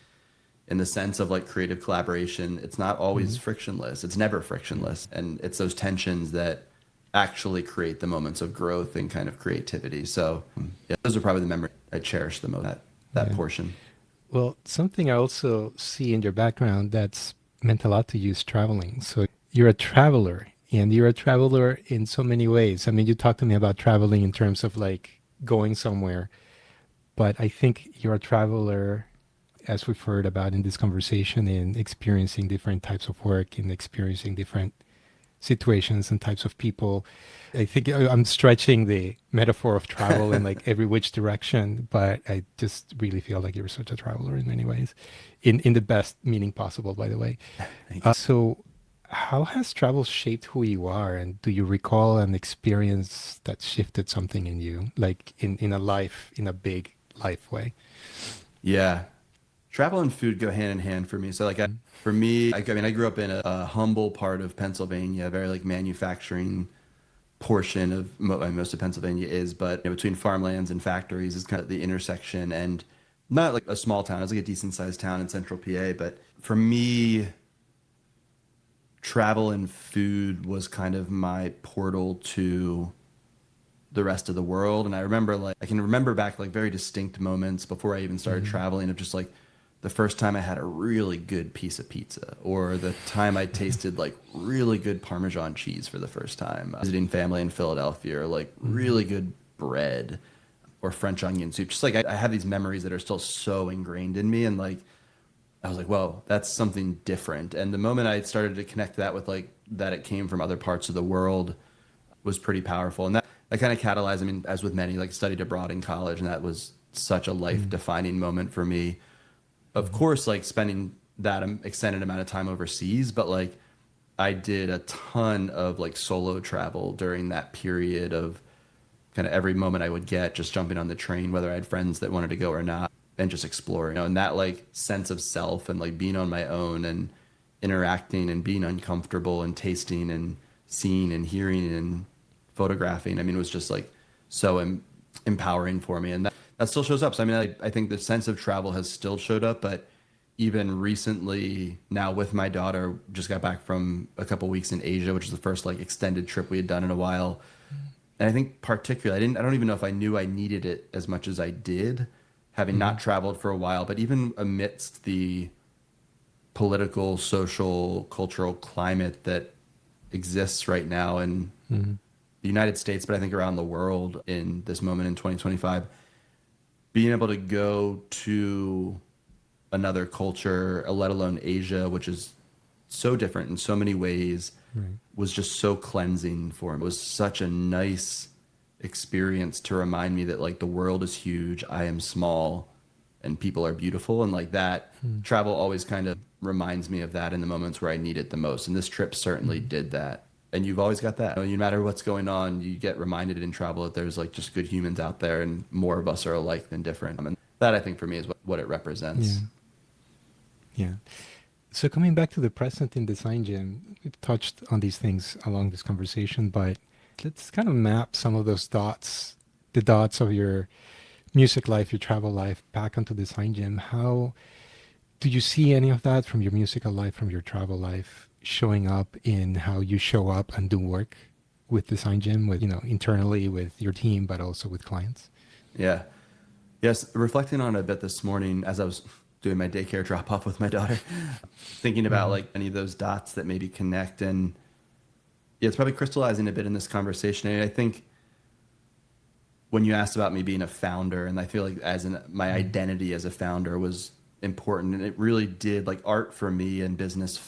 in the sense of like creative collaboration, it's not always Hmm. frictionless. It's never frictionless. And it's those tensions that actually create the moments of growth and kind of creativity. So yeah, those are probably the memories I cherish the most, that Yeah. portion. Well, something I also see in your background that's meant a lot to you is traveling. So you're a traveler, and you're a traveler in so many ways. I mean, you talked to me about traveling in terms of like going somewhere, but I think you're a traveler, as we've heard about in this conversation, in experiencing different types of work, in experiencing different situations and types of people. I think I'm stretching the metaphor of travel in like every which direction, but I just really feel like you're such a traveler in many ways, in the best meaning possible, by the way. Thank you. So, how has travel shaped who you are, and do you recall an experience that shifted something in you, like in a big life way? Yeah. Travel and food go hand in hand for me. So like Mm-hmm. for me, I mean, I grew up in a humble part of Pennsylvania, very like manufacturing portion of most of Pennsylvania is, but between farmlands and factories is kind of the intersection, and not like a small town. It's like a decent sized town in central PA. But for me, travel and food was kind of my portal to the rest of the world. And I remember like I can remember back like very distinct moments before I even started Mm-hmm. traveling of just like the first time I had a really good piece of pizza, or the time I tasted like really good Parmesan cheese for the first time, visiting family in Philadelphia, or like Mm-hmm. really good bread or French onion soup. Just like I have these memories that are still so ingrained in me, and like I was like, whoa, that's something different. And the moment I started to connect that with like that it came from other parts of the world was pretty powerful. And that kind of catalyzed, I mean, as with many, like studied abroad in college, and that was such a life defining moment for me. Of Mm-hmm. course, like spending that extended amount of time overseas, but like I did a ton of like solo travel during that period of kind of every moment I would get, just jumping on the train, whether I had friends that wanted to go or not, and just exploring, and that like sense of self and like being on my own and interacting and being uncomfortable and tasting and seeing and hearing and photographing. I mean, it was just like so empowering for me. And that still shows up. So, I mean, I think the sense of travel has still showed up, but even recently now with my daughter, just got back from a couple weeks in Asia, which is the first like extended trip we had done in a while. And I think particularly, I don't even know if I knew I needed it as much as I did, having Mm-hmm. not traveled for a while, but even amidst the political, social, cultural climate that exists right now in Mm-hmm. the United States, but I think around the world in this moment in 2025, being able to go to another culture, let alone Asia, which is so different in so many ways, Right. was just so cleansing for me. It was such a nice experience to remind me that like the world is huge, I am small, and people are beautiful. And like that travel always kind of reminds me of that in the moments where I need it the most. And this trip certainly Mm-hmm. did that. And you've always got that. No matter what's going on, you get reminded in travel that there's like just good humans out there, and more of us are alike than different. And that I think for me is what it Yeah. represents. Yeah. So coming back to the present in Design Gym, we've touched on these things along this conversation, but let's kind of map some of those dots, the dots of your music life, your travel life, back onto Design Gym. How do you see any of that from your musical life, from your travel life, showing up in how you show up and do work with Design Gym, with internally with your team, but also with clients? Yeah. Yes. Reflecting on it a bit this morning as I was doing my daycare drop off with my daughter, thinking about like any of those dots that maybe connect. And yeah, it's probably crystallizing a bit in this conversation. And I think when you asked about me being a founder, and I feel like my identity as a founder was important, and it really did, like art for me and business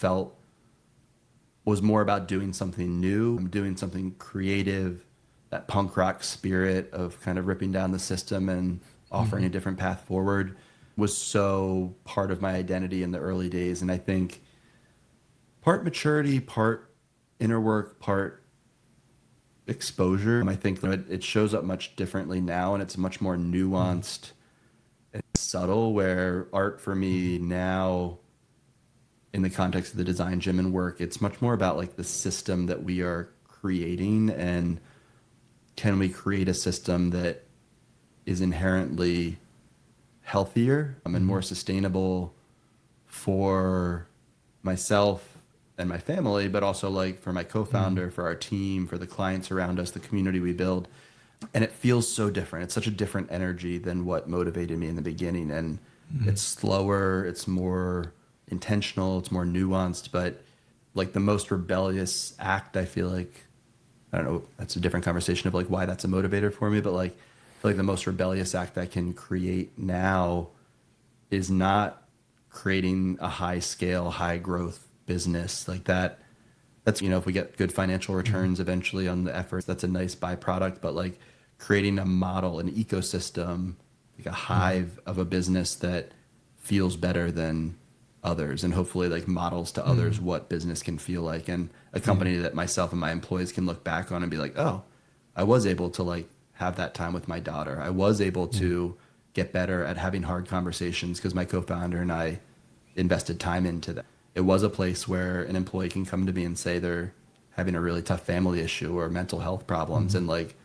was more about doing something new, doing something creative, that punk rock spirit of kind of ripping down the system and offering a different path forward was so part of my identity in the early days. And I think part maturity, part inner work, part exposure. I think that it shows up much differently now, and it's much more nuanced and subtle, where art for me now, in the context of the design gym and work, it's much more about like the system that we are creating, and can we create a system that is inherently healthier and more sustainable for myself and my family, but also like for my co-founder, for our team, for the clients around us, the community we build. And it feels so different. It's such a different energy than what motivated me in the beginning. And it's slower, it's more intentional, it's more nuanced, but like the most rebellious act, I feel like, I don't know, that's a different conversation of like why that's a motivator for me, but like I feel like the most rebellious act I can create now is not creating a high scale, high growth business like that. That's, you know, if we get good financial returns eventually on the efforts, that's a nice byproduct, but like creating a model, an ecosystem, like a hive of a business that feels better than others, and hopefully like models to others what business can feel like, and a company that myself and my employees can look back on and be like, oh, I was able to like have that time with my daughter. I was able to get better at having hard conversations because my co-founder and I invested time into that. It was a place where an employee can come to me and say they're having a really tough family issue or mental health problems, and like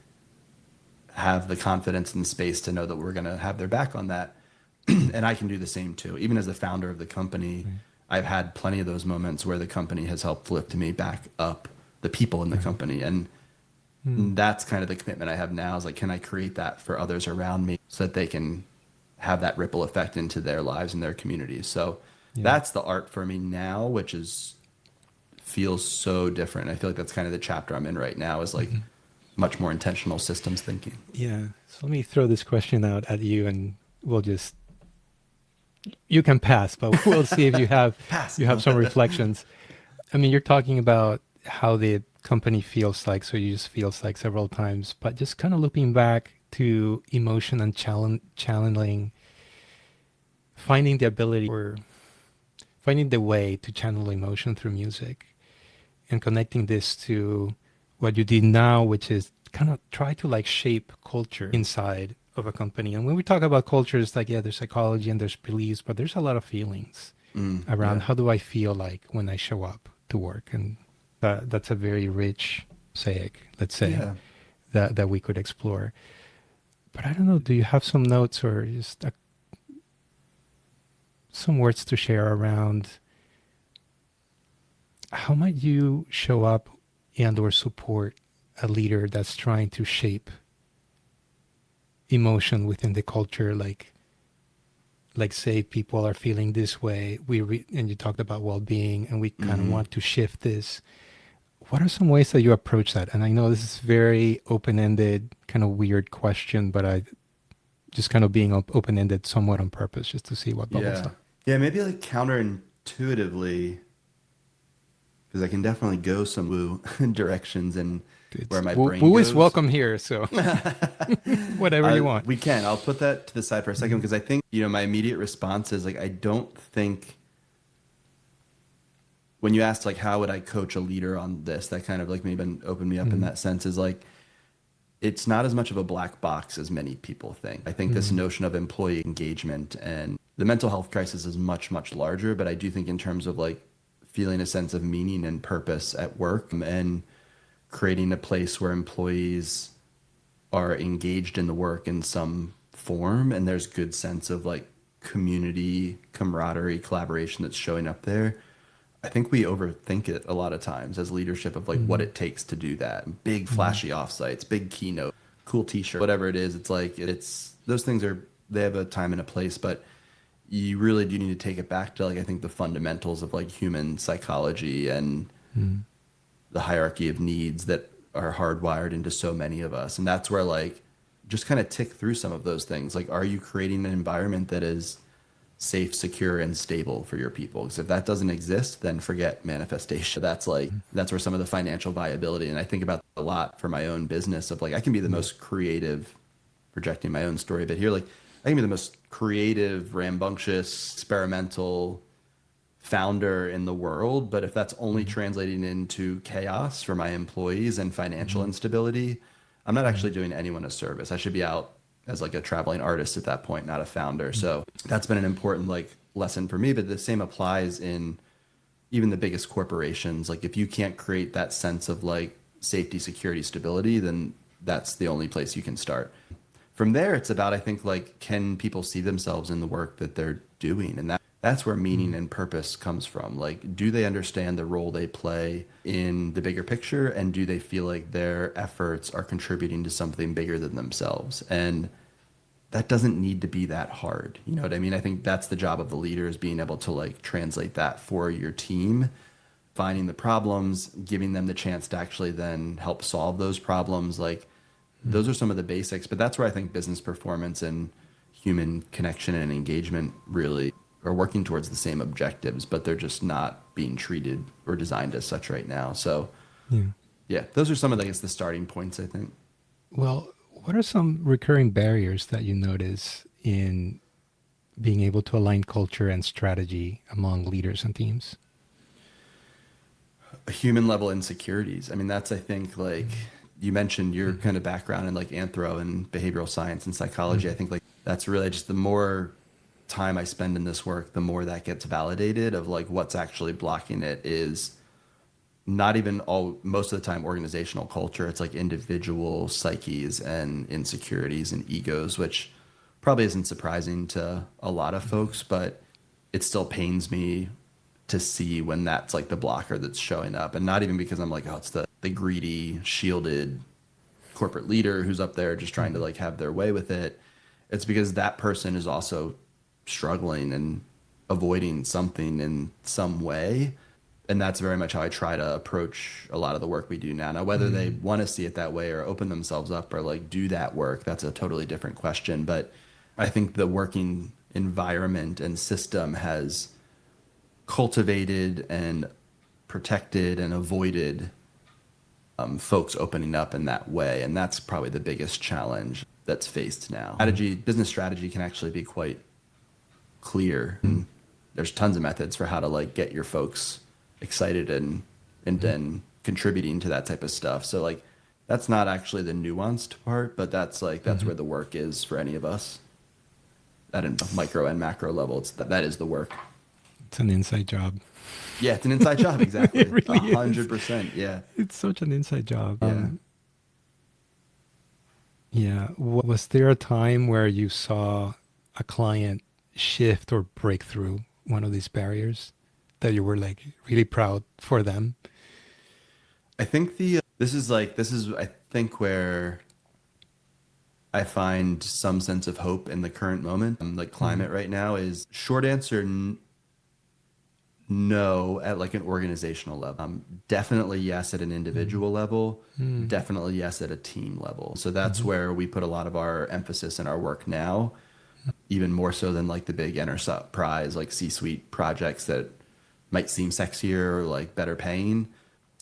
have the confidence and space to know that we're going to have their back on that. And I can do the same too. Even as the founder of the company, I've had plenty of those moments where the company has helped lift me back up, the people in the company. And that's kind of the commitment I have now, is like, can I create that for others around me so that they can have that ripple effect into their lives and their communities. So that's the art for me now, which feels so different. I feel like that's kind of the chapter I'm in right now, is like much more intentional systems thinking. Yeah. So let me throw this question out at you, and you can pass, but we'll see if you have some reflections. I mean, you're talking about how the company feels like, so you just feels like several times, but just kind of looping back to emotion and channeling, finding the ability or finding the way to channel emotion through music, and connecting this to what you did now, which is kind of try to like shape culture inside of a company. And when we talk about culture, it's like, yeah, there's psychology and there's beliefs, but there's a lot of feelings around how do I feel like when I show up to work. And that's a very rich mosaic, let's say, that we could explore. But I don't know, do you have some notes or just some words to share around how might you show up and or support a leader that's trying to shape emotion within the culture, like say people are feeling this way, and you talked about well-being, and we kind of want to shift this. What are some ways that you approach that? And I know this is very open-ended, kind of weird question, but I just kind of being open-ended somewhat on purpose, just to see what bubbles up. Yeah, maybe like counterintuitively, because I can definitely go some woo directions and where my brain woo goes. is welcome here, so whatever you want. We can. I'll put that to the side for a second, because I think, you know, my immediate response is like, I don't think, when you asked like how would I coach a leader on this, that kind of like maybe opened me up in that sense, is like, it's not as much of a black box as many people think. I think this notion of employee engagement and the mental health crisis is much, much larger, but I do think in terms of like feeling a sense of meaning and purpose at work, and creating a place where employees are engaged in the work in some form, and there's good sense of like community, camaraderie, collaboration that's showing up there. I think we overthink it a lot of times as leadership, of like what it takes to do that. Big flashy offsites, big keynote, cool t-shirt, whatever it is. It's like, those things they have a time and a place, but you really do need to take it back to like I think the fundamentals of like human psychology and the hierarchy of needs that are hardwired into so many of us. And that's where like just kind of tick through some of those things. Like, are you creating an environment that is safe, secure, and stable for your people? Because if that doesn't exist, then forget manifestation. That's where some of the financial viability, and I think about a lot for my own business of like I can be the most creative, projecting my own story a bit here. Like I can be the most creative, rambunctious, experimental founder in the world, but if that's only translating into chaos for my employees and financial instability, I'm not actually doing anyone a service. I should be out as like a traveling artist at that point, not a founder. So that's been an important like lesson for me, but the same applies in even the biggest corporations. Like if you can't create that sense of like safety, security, stability, then that's the only place you can start. From there, it's about, I think, like, can people see themselves in the work that they're doing? And that's where meaning and purpose comes from. Like, do they understand the role they play in the bigger picture? And do they feel like their efforts are contributing to something bigger than themselves? And that doesn't need to be that hard. You know what I mean? I think that's the job of the leader, is being able to like translate that for your team, finding the problems, giving them the chance to actually then help solve those problems. Like, those are some of the basics, but that's where I think business performance and human connection and engagement really are working towards the same objectives, but they're just not being treated or designed as such right now. So yeah, those are some of, I guess, the starting points, I think. Well, what are some recurring barriers that you notice in being able to align culture and strategy among leaders and teams? Human level insecurities. I mean, that's, I think, like you mentioned your kind of background in like anthro and behavioral science and psychology. I think like that's really just the more time I spend in this work, the more that gets validated of like what's actually blocking it is not even most of the time organizational culture. It's like individual psyches and insecurities and egos, which probably isn't surprising to a lot of folks, but it still pains me to see when that's like the blocker that's showing up. And not even because I'm like, oh, it's the greedy, shielded corporate leader who's up there just trying to like have their way with it. It's because that person is also struggling and avoiding something in some way. And that's very much how I try to approach a lot of the work we do now. Now, whether they want to see it that way or open themselves up or like do that work, that's a totally different question. But I think the working environment and system has cultivated and protected and avoided folks opening up in that way. And that's probably the biggest challenge that's faced now. Business strategy can actually be quite clear. And there's tons of methods for how to like get your folks excited and then contributing to that type of stuff. So like that's not actually the nuanced part, but that's where the work is for any of us at a micro and macro level. That is the work. It's an inside job. Yeah, it's an inside job. Exactly. It really 100%. Yeah. It's such an inside job. Yeah. Yeah. Was there a time where you saw a client shift or break through one of these barriers that you were like really proud for them? I think this is I think where I find some sense of hope in the current moment. Like climate right now is short answer no at like an organizational level. Definitely yes at an individual level. Definitely yes at a team level. So that's where we put a lot of our emphasis in our work now, even more so than like the big enterprise, like C-suite projects that might seem sexier or like better paying.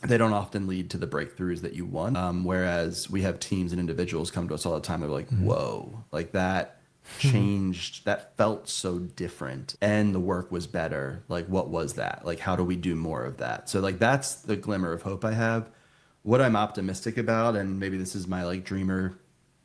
They don't often lead to the breakthroughs that you want. Whereas we have teams and individuals come to us all the time. They're like, whoa, like that changed, that felt so different. And the work was better. Like, what was that? Like, how do we do more of that? So like, that's the glimmer of hope I have. What I'm optimistic about, and maybe this is my like dreamer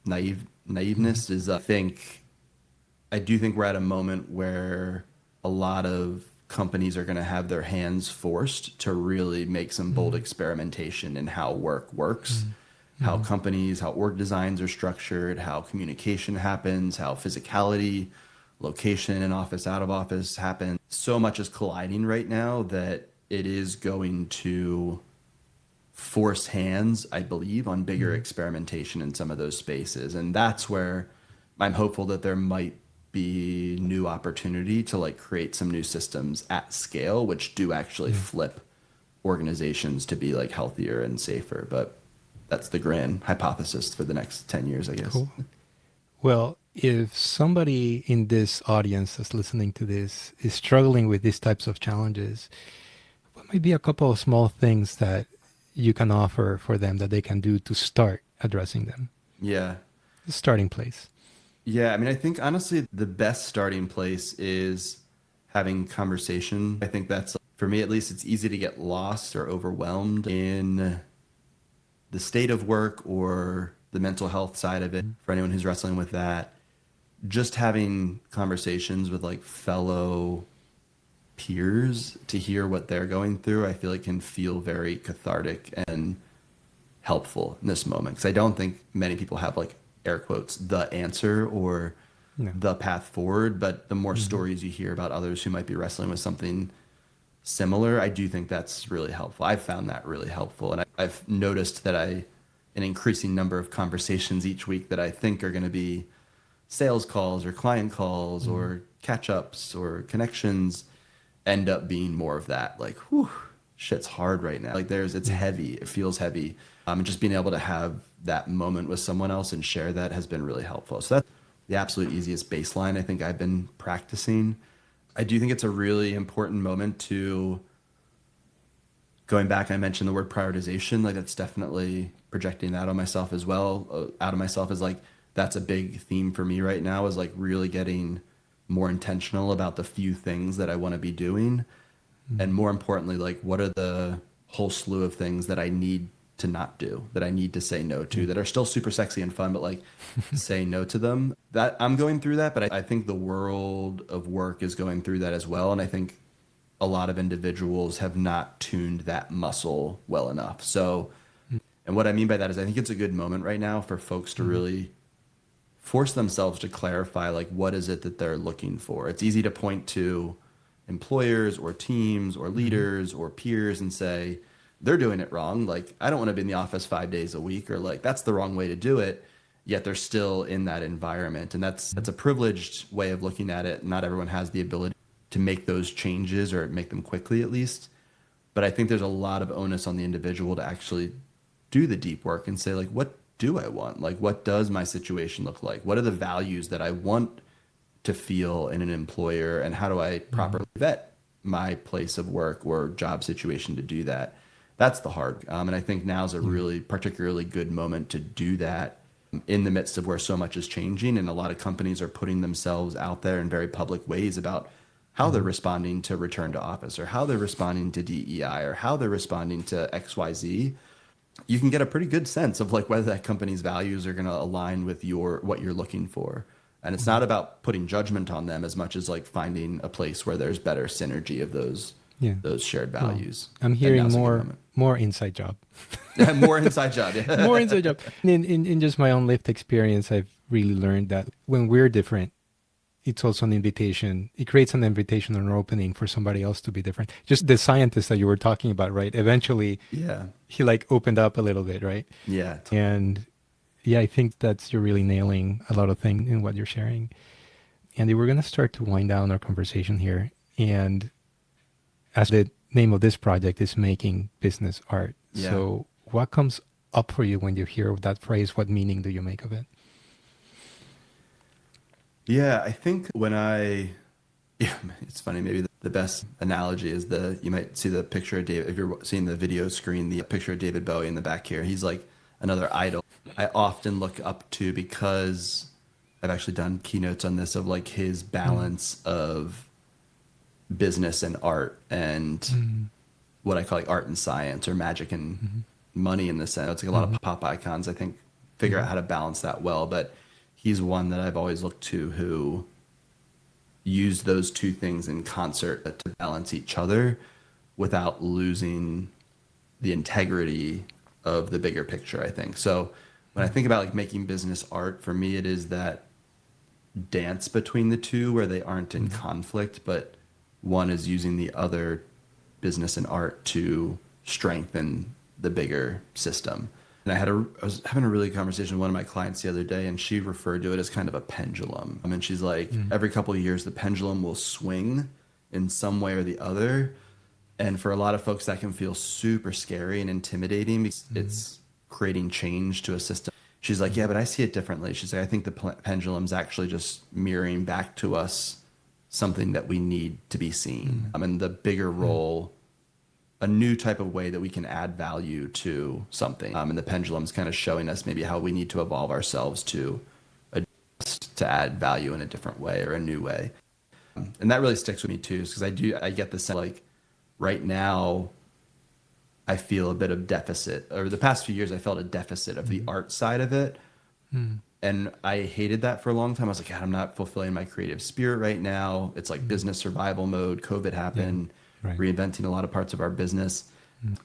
naiveness, is I do think we're at a moment where a lot of companies are going to have their hands forced to really make some bold experimentation in how work works, how org designs are structured, how communication happens, how physicality, location in office, out of office happens. So much is colliding right now that it is going to force hands, I believe, on bigger experimentation in some of those spaces. And that's where I'm hopeful that there might be new opportunity to like create some new systems at scale, which do actually flip organizations to be like healthier and safer. But that's the grand hypothesis for the next 10 years, I guess. Cool. Well, if somebody in this audience that's listening to this is struggling with these types of challenges, what might be a couple of small things that you can offer for them that they can do to start addressing them? Yeah. The starting place. Yeah. I mean, I think honestly, the best starting place is having conversation. I think that's, for me at least, it's easy to get lost or overwhelmed in the state of work or the mental health side of it. For anyone who's wrestling with that, just having conversations with like fellow peers to hear what they're going through, I feel like can feel very cathartic and helpful in this moment. Because I don't think many people have, like, air quotes, the answer or the path forward. But the more stories you hear about others who might be wrestling with something similar, I do think that's really helpful. I've found that really helpful. And I've noticed that an increasing number of conversations each week that I think are going to be sales calls or client calls or catch-ups or connections end up being more of that. Like, whew, shit's hard right now. Like it's heavy. It feels heavy. And just being able to have that moment with someone else and share that has been really helpful. So that's the absolute easiest baseline I think I've been practicing. I do think it's a really important moment to, going back, I mentioned the word prioritization. Like that's definitely projecting that on myself as well. Out of myself is like, that's a big theme for me right now, is like really getting more intentional about the few things that I want to be doing. And more importantly, like what are the whole slew of things that I need to not do, that I need to say no to, that are still super sexy and fun, but like say no to them. That I'm going through that, but I think the world of work is going through that as well. And I think a lot of individuals have not tuned that muscle well enough. So, and what I mean by that is I think it's a good moment right now for folks to really force themselves to clarify, like, what is it that they're looking for? It's easy to point to employers or teams or leaders or peers and say, they're doing it wrong. Like, I don't want to be in the office 5 days a week, or like, that's the wrong way to do it. Yet they're still in that environment. And that's a privileged way of looking at it. Not everyone has the ability to make those changes or make them quickly, at least. But I think there's a lot of onus on the individual to actually do the deep work and say, like, what do I want? Like, what does my situation look like? What are the values that I want to feel in an employer? And how do I properly vet my place of work or job situation to do that? That's the hard. And I think now's a really particularly good moment to do that in the midst of where so much is changing. And a lot of companies are putting themselves out there in very public ways about how they're responding to return to office, or how they're responding to DEI, or how they're responding to XYZ. You can get a pretty good sense of like whether that company's values are going to align with what you're looking for. And it's not about putting judgment on them as much as like finding a place where there's better synergy of those shared values. Well, I'm hearing more inside job. More inside job. Yeah. More inside job. In just my own lived experience, I've really learned that when we're different, it's also an invitation. It creates an invitation or an opening for somebody else to be different. Just the scientist that you were talking about, right? Eventually, he like opened up a little bit, right? Yeah. And yeah, I think you're really nailing a lot of things in what you're sharing. Andy, we're going to start to wind down our conversation here. And as the name of this project is Making Business Art. Yeah. So what comes up for you when you hear that phrase? What meaning do you make of it? Yeah, I think it's funny, maybe the best analogy is you might see the picture of David, if you're seeing the video screen, the picture of David Bowie in the back here. He's like another idol I often look up to, because I've actually done keynotes on this, of like his balance of business and art, and what I call like art and science, or magic and money in the sense. It's like a lot of pop icons, I think, figure out how to balance that well. But he's one that I've always looked to who used those two things in concert to balance each other without losing the integrity of the bigger picture, I think. So when I think about like making business art, for me, it is that dance between the two where they aren't in conflict, but one is using the other, business and art, to strengthen the bigger system. And I was having a really conversation with one of my clients the other day, and she referred to it as kind of a pendulum. I mean, she's like, every couple of years, the pendulum will swing in some way or the other. And for a lot of folks, that can feel super scary and intimidating because it's creating change to a system. She's like, yeah, but I see it differently. She's like, I think the pendulum's actually just mirroring back to us something that we need to be seen. I mean, the bigger role, a new type of way that we can add value to something. And the pendulum's kind of showing us maybe how we need to evolve ourselves to adjust, to add value in a different way or a new way. And that really sticks with me too, because I get the sense like right now, I feel a bit of deficit. Over the past few years, I felt a deficit of the art side of it. And I hated that for a long time. I was like, God, I'm not fulfilling my creative spirit right now. It's like business survival mode. COVID happened, reinventing a lot of parts of our business.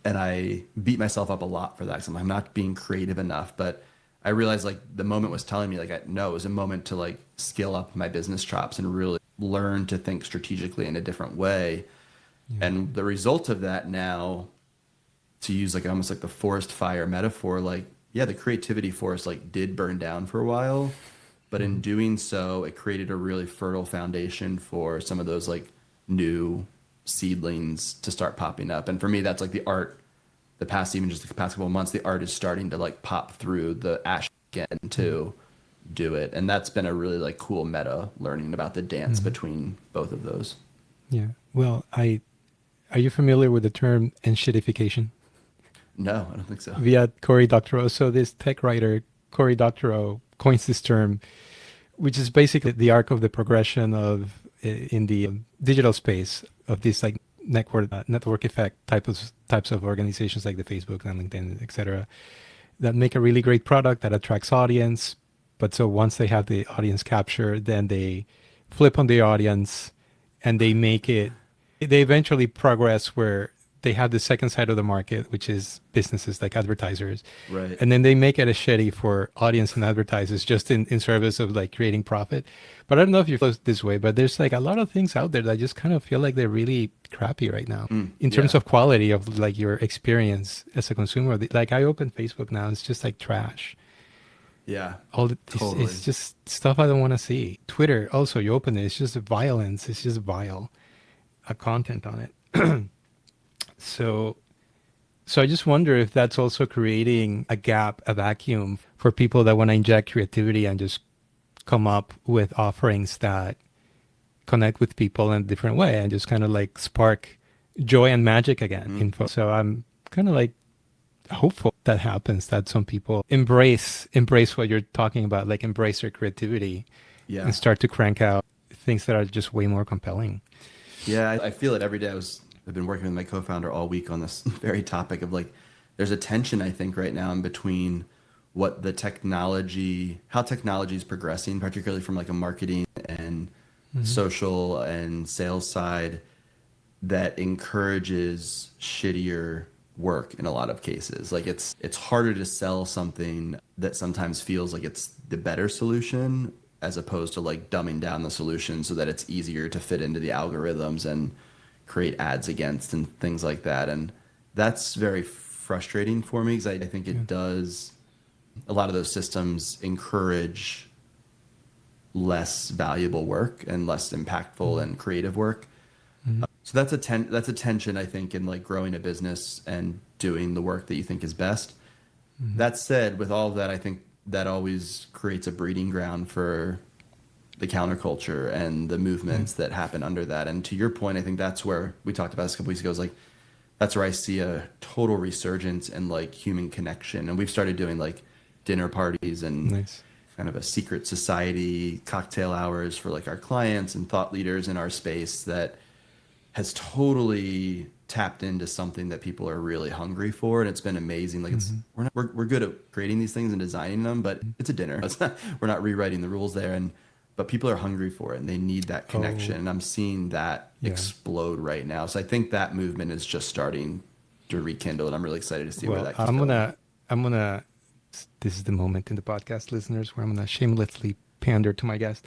And I beat myself up a lot for that. So I'm not being creative enough. But I realized like the moment was telling me like, no, it was a moment to like skill up my business chops and really learn to think strategically in a different way. And the result of that now, to use like almost like the forest fire metaphor, like, yeah, the creativity forest like did burn down for a while, but in doing so, it created a really fertile foundation for some of those like new seedlings to start popping up. And for me, that's like the art, even just the past couple of months, the art is starting to like pop through the ash again to do it. And that's been a really like cool meta learning about the dance between both of those. Yeah. Well, are you familiar with the term enshittification? No, I don't think so. Via Cory Doctorow. So this tech writer, Cory Doctorow, coins this term, which is basically the arc of the progression of in the digital space of this like network effect types of organizations like the Facebook and LinkedIn, etc., that make a really great product that attracts audience. But so once they have the audience capture, then they flip on the audience and they eventually progress where they have the second side of the market, which is businesses like advertisers. Right. And then they make it a shitty for audience and advertisers just in service of like creating profit. But I don't know if you feel this way, but there's like a lot of things out there that I just kind of feel like they're really crappy right now in terms of quality of like your experience as a consumer. Like I open Facebook now, it's just like trash. Yeah, Totally. It's just stuff I don't want to see. Twitter also, you open it, it's just violence. It's just vile content on it. So I just wonder if that's also creating a gap, a vacuum for people that want to inject creativity and just come up with offerings that connect with people in a different way and just kind of like spark joy and magic again. So I'm kind of like hopeful that happens, that some people embrace what you're talking about, like embrace their creativity and start to crank out things that are just way more compelling. Yeah, I feel it every day. I've been working with my co-founder all week on this very topic of like, there's a tension, I think, right now in between how technology is progressing, particularly from like a marketing and social and sales side, that encourages shittier work in a lot of cases. Like it's harder to sell something that sometimes feels like it's the better solution as opposed to like dumbing down the solution so that it's easier to fit into the algorithms and create ads against and things like that. And that's very frustrating for me because I think it does, a lot of those systems encourage less valuable work and less impactful and creative work. So that's a tension, I think, in like growing a business and doing the work that you think is best. That said, with all of that, I think that always creates a breeding ground for the counterculture and the movements that happen under that. And to your point, I think that's where we talked about this a couple weeks ago, is like, that's where I see a total resurgence in like human connection. And we've started doing like dinner parties and kind of a secret society cocktail hours for like our clients and thought leaders in our space that has totally tapped into something that people are really hungry for. And it's been amazing. Like we're good at creating these things and designing them, but it's a dinner. We're not rewriting the rules there. But people are hungry for it and they need that connection. And I'm seeing that explode right now. So I think that movement is just starting to rekindle, and I'm really excited to see where that keeps going. This is the moment in the podcast, listeners, where I'm going to shamelessly pander to my guest.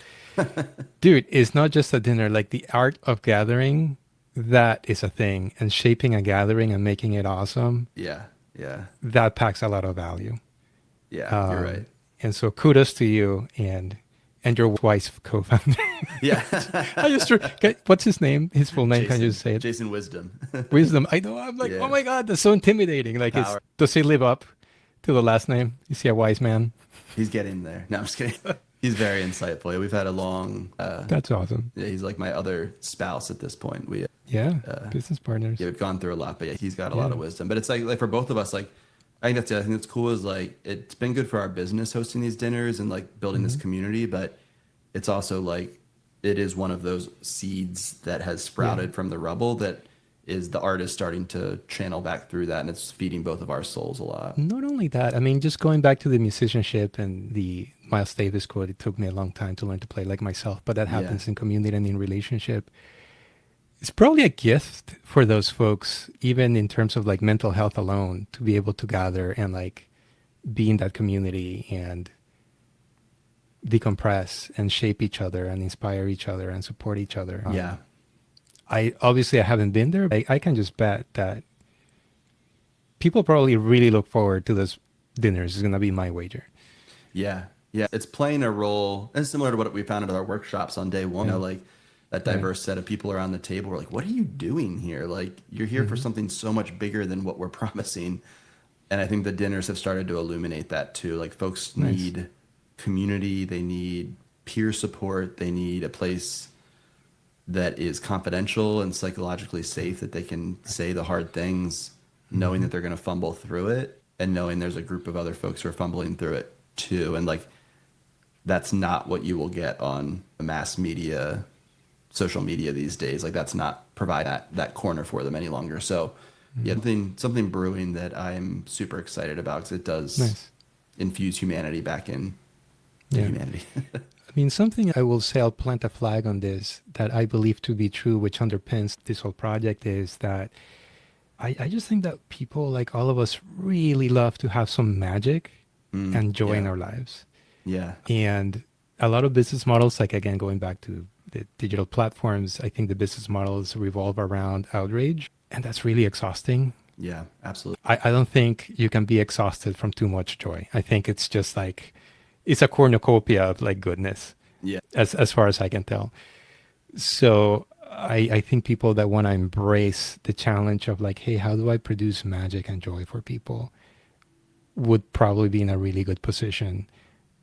Dude, it's not just a dinner. Like the art of gathering, that is a thing. And shaping a gathering and making it awesome. Yeah. That packs a lot of value. Yeah, you're right. And so kudos to you and your wife's co-founder. Yeah. I just what's his name? His full name? Can you just say it? Jason Wisdom. Wisdom. I know. I'm like, oh Yeah. my god, that's so intimidating. Like, Power. does he live up to the last name? Is he a wise man? He's getting there. No, I'm just kidding. He's very insightful. We've had a long, That's awesome. yeah, he's like my other spouse at this point. Yeah, business partners. Yeah, we've gone through a lot, but yeah, he's got a Yeah. lot of wisdom. But it's like for both of us, like I think that's it. I think that's cool is like it's been good for our business hosting these dinners and like building this community, but it's also like it is one of those seeds that has sprouted from the rubble that is the artist starting to channel back through that, and it's feeding both of our souls a lot. Not only that, I mean, just going back to the musicianship and the Miles Davis quote, it took me a long time to learn to play like myself, but that happens in community and in relationship. It's probably a gift for those folks, even in terms of like mental health alone, to be able to gather and like be in that community and decompress and shape each other and inspire each other and support each other. Yeah. I haven't been there. I can just bet that people probably really look forward to those dinners. Is going to be my wager. Yeah. Yeah. It's playing a role, and similar to what we found at our workshops on day one, you know, like that diverse set of people around the table were like, what are you doing here? Like, you're here for something so much bigger than what we're promising. And I think the dinners have started to illuminate that too. Like, folks need community, they need peer support, they need a place that is confidential and psychologically safe, that they can say the hard things knowing that they're going to fumble through it, and knowing there's a group of other folks who are fumbling through it too. And like, that's not what you will get on mass media, social media these days. Like, that's not provide that corner for them any longer. So yeah, something brewing that I'm super excited about, because it does infuse humanity back in humanity. I mean, something I will say, I'll plant a flag on this, that I believe to be true, which underpins this whole project, is that I just think that people, like all of us, really love to have some magic and joy in our lives. Yeah. And a lot of business models, like again, going back to the digital platforms, I think the business models revolve around outrage, and that's really exhausting. Yeah, absolutely. I don't think you can be exhausted from too much joy. I think it's just like, it's a cornucopia of like goodness, as far as I can tell. So I think people that want to embrace the challenge of like, hey, how do I produce magic and joy for people, would probably be in a really good position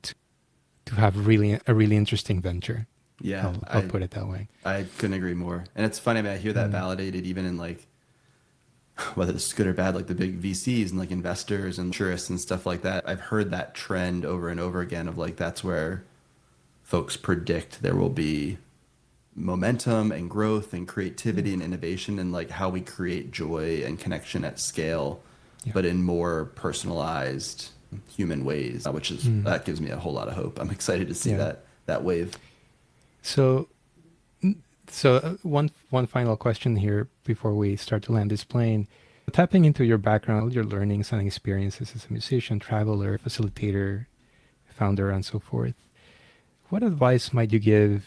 to have a really interesting venture. Yeah, I'll put it that way. I couldn't agree more. And it's funny, I mean, I hear that validated even in like, whether it's good or bad, like the big VCs and like investors and tourists and stuff like that. I've heard that trend over and over again of like, that's where folks predict there will be momentum and growth and creativity and innovation, and like how we create joy and connection at scale, but in more personalized human ways, which is, that gives me a whole lot of hope. I'm excited to see that wave. So one final question here before we start to land this plane. Tapping into your background, your learnings and experiences as a musician, traveler, facilitator, founder, and so forth, what advice might you give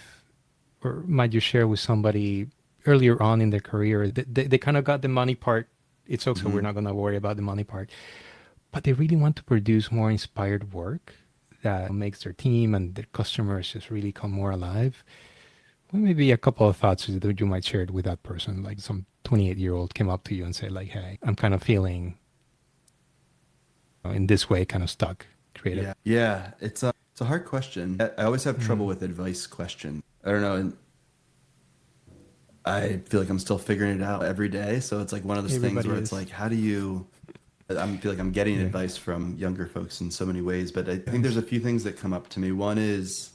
or might you share with somebody earlier on in their career? They kind of got the money part. It's okay, we're not going to worry about the money part. But they really want to produce more inspired work that makes their team and their customers just really come more alive. Well, maybe a couple of thoughts that you might share with that person, like some 28-year-old came up to you and said like, hey, I'm kind of feeling in this way, kind of stuck, creative. Yeah. It's a hard question. I always have trouble with advice questions. I don't know. And I feel like I'm still figuring it out every day. So it's like one of those things where it's like, how do you, I feel like I'm getting advice from younger folks in so many ways, but I think there's a few things that come up to me. One is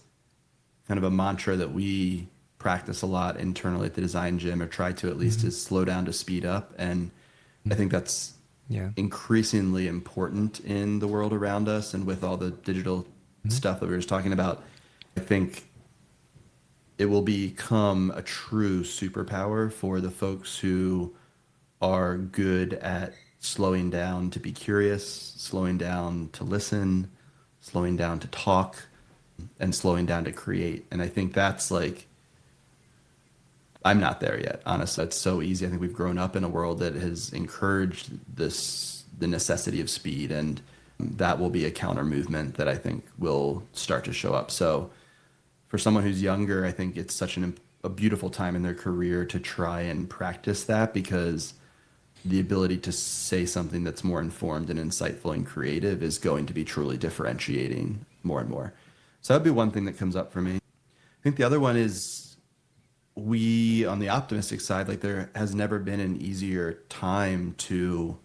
kind of a mantra that we practice a lot internally at the Design Gym, or try to at least, is slow down to speed up. And I think that's increasingly important in the world around us, and with all the digital stuff that we were just talking about. I think it will become a true superpower for the folks who are good at slowing down to be curious, slowing down to listen, slowing down to talk, and slowing down to create. And I think that's like, I'm not there yet, honestly. It's so easy. I think we've grown up in a world that has encouraged the necessity of speed, and that will be a counter movement that I think will start to show up. So for someone who's younger, I think it's such a beautiful time in their career to try and practice that, because the ability to say something that's more informed and insightful and creative is going to be truly differentiating more and more. So that'd be one thing that comes up for me. I think the other one is, we, on the optimistic side, like there has never been an easier time to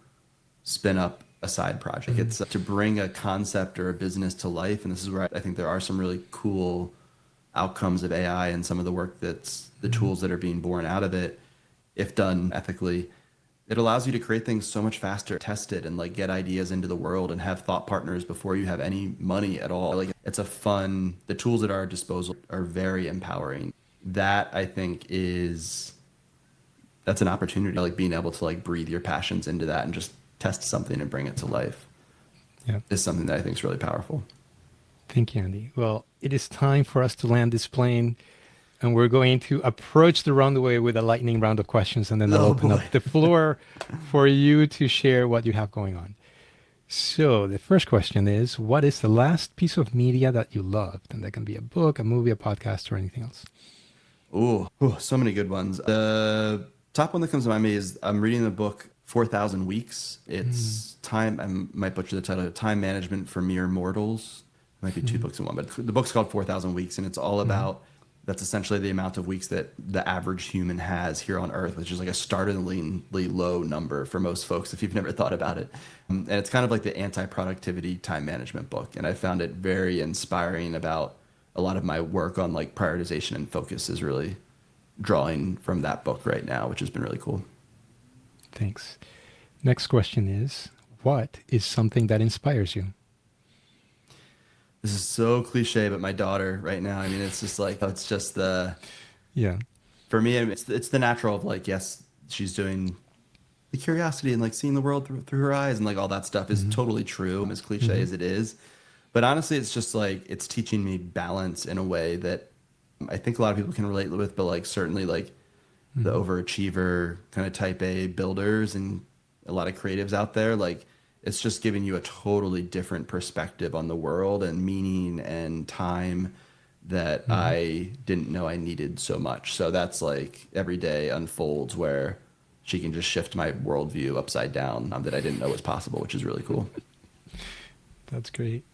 spin up a side project. It's to bring a concept or a business to life. And this is where I think there are some really cool outcomes of AI and some of the work that's the tools that are being born out of it, if done ethically. It allows you to create things so much faster, test it, and like get ideas into the world and have thought partners before you have any money at all. Like it's a fun, the tools at our disposal are very empowering. That I think that's an opportunity, like being able to like breathe your passions into that and just test something and bring it to life. Yeah. Is something that I think is really powerful. Thank you, Andy. Well, it is time for us to land this plane, and we're going to approach the runway with a lightning round of questions, and then I'll open up the floor for you to share what you have going on. So the first question is, what is the last piece of media that you loved? And that can be a book, a movie, a podcast, or anything else. Ooh, so many good ones. The top one that comes to mind is I'm reading the book 4,000 Weeks. It's time, I might butcher the title, Time Management for Mere Mortals. It might be two books in one, but the book's called 4,000 Weeks, and it's all about, that's essentially the amount of weeks that the average human has here on Earth, which is like a startlingly low number for most folks if you've never thought about it. And it's kind of like the anti-productivity time management book. And I found it very inspiring about a lot of my work on like prioritization and focus is really drawing from that book right now, which has been really cool. Thanks. Next question is, what is something that inspires you? This is so cliche, but my daughter right now, I mean, it's just like, it's just Yeah. for me, it's the natural of like, yes, she's doing the curiosity and like seeing the world through her eyes and like all that stuff is totally true, as cliche as it is. But honestly, it's just like, it's teaching me balance in a way that I think a lot of people can relate with, but like certainly like the overachiever kind of type A builders and a lot of creatives out there, like it's just giving you a totally different perspective on the world and meaning and time that I didn't know I needed so much. So that's like every day unfolds where she can just shift my worldview upside down that I didn't know was possible, which is really cool. That's great.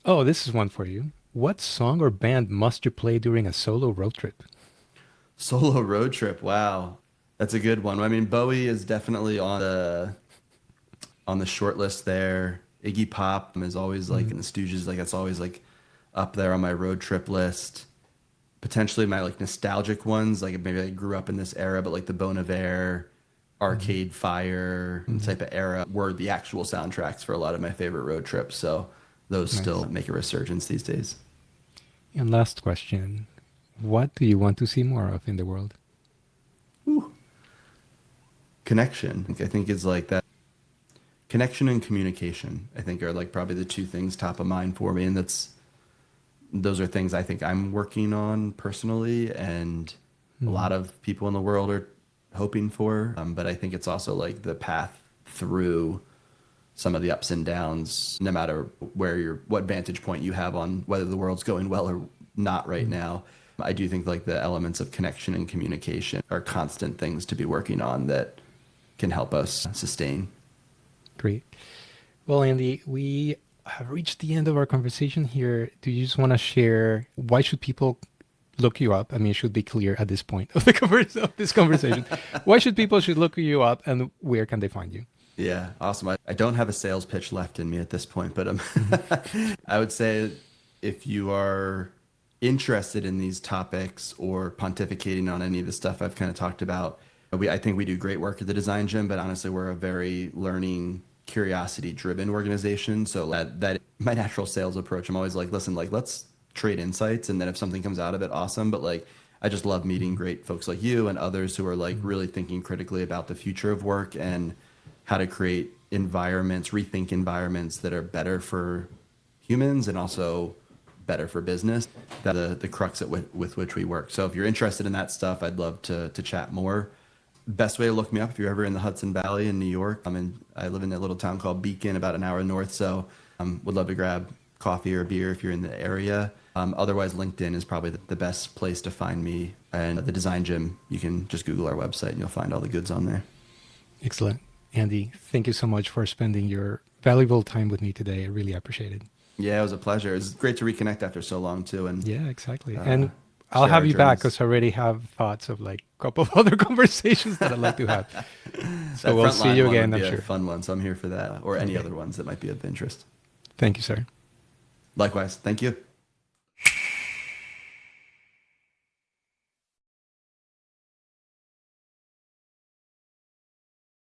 Oh, this is one for you. What song or band must you play during a solo road trip? Solo road trip. Wow. That's a good one. I mean, Bowie is definitely on the short list there. Iggy Pop is always like in the Stooges, like that's always like up there on my road trip list. Potentially my like nostalgic ones, like maybe I grew up in this era, but like the Bon Iver, Arcade Fire type of era were the actual soundtracks for a lot of my favorite road trips. So those still make a resurgence these days. And last question, what do you want to see more of in the world? Ooh. Connection. I think is like that. Connection and communication, I think, are like probably the two things top of mind for me. And those are things I think I'm working on personally, and a lot of people in the world are hoping for. But I think it's also like the path through some of the ups and downs, no matter what vantage point you have on whether the world's going well or not right now. I do think like the elements of connection and communication are constant things to be working on that can help us sustain. Great. Well, Andy, we have reached the end of our conversation here. Do you just want to share, why should people look you up? I mean, it should be clear at this point of this conversation. Why should people look you up, and where can they find you? Yeah, awesome. I don't have a sales pitch left in me at this point, but I would say if you are interested in these topics or pontificating on any of the stuff I've kind of talked about, I think we do great work at the Design Gym, but honestly, we're a very learning, curiosity-driven organization. So that my natural sales approach, I'm always like, listen, like let's trade insights, and then if something comes out of it, awesome. But like, I just love meeting great folks like you and others who are like really thinking critically about the future of work and how to create environments, rethink environments that are better for humans and also better for business. That's the crux with which we work. So if you're interested in that stuff, I'd love to chat more. Best way to look me up if you're ever in the Hudson Valley in New York. I live in a little town called Beacon, about an hour north. So would love to grab coffee or beer if you're in the area. Otherwise, LinkedIn is probably the best place to find me. And the Design Gym, you can just Google our website and you'll find all the goods on there. Excellent. Andy, thank you so much for spending your valuable time with me today. I really appreciate it. Yeah, it was a pleasure. It's great to reconnect after so long too. And yeah, exactly. And I'll share have our you back journeys. because I already have thoughts of like a couple of other conversations that I'd like to have. So That we'll see frontline you one again, would I'm be sure. a fun one. So I'm here for that, or any Okay. other ones that might be of interest. Thank you, sir. Likewise. Thank you.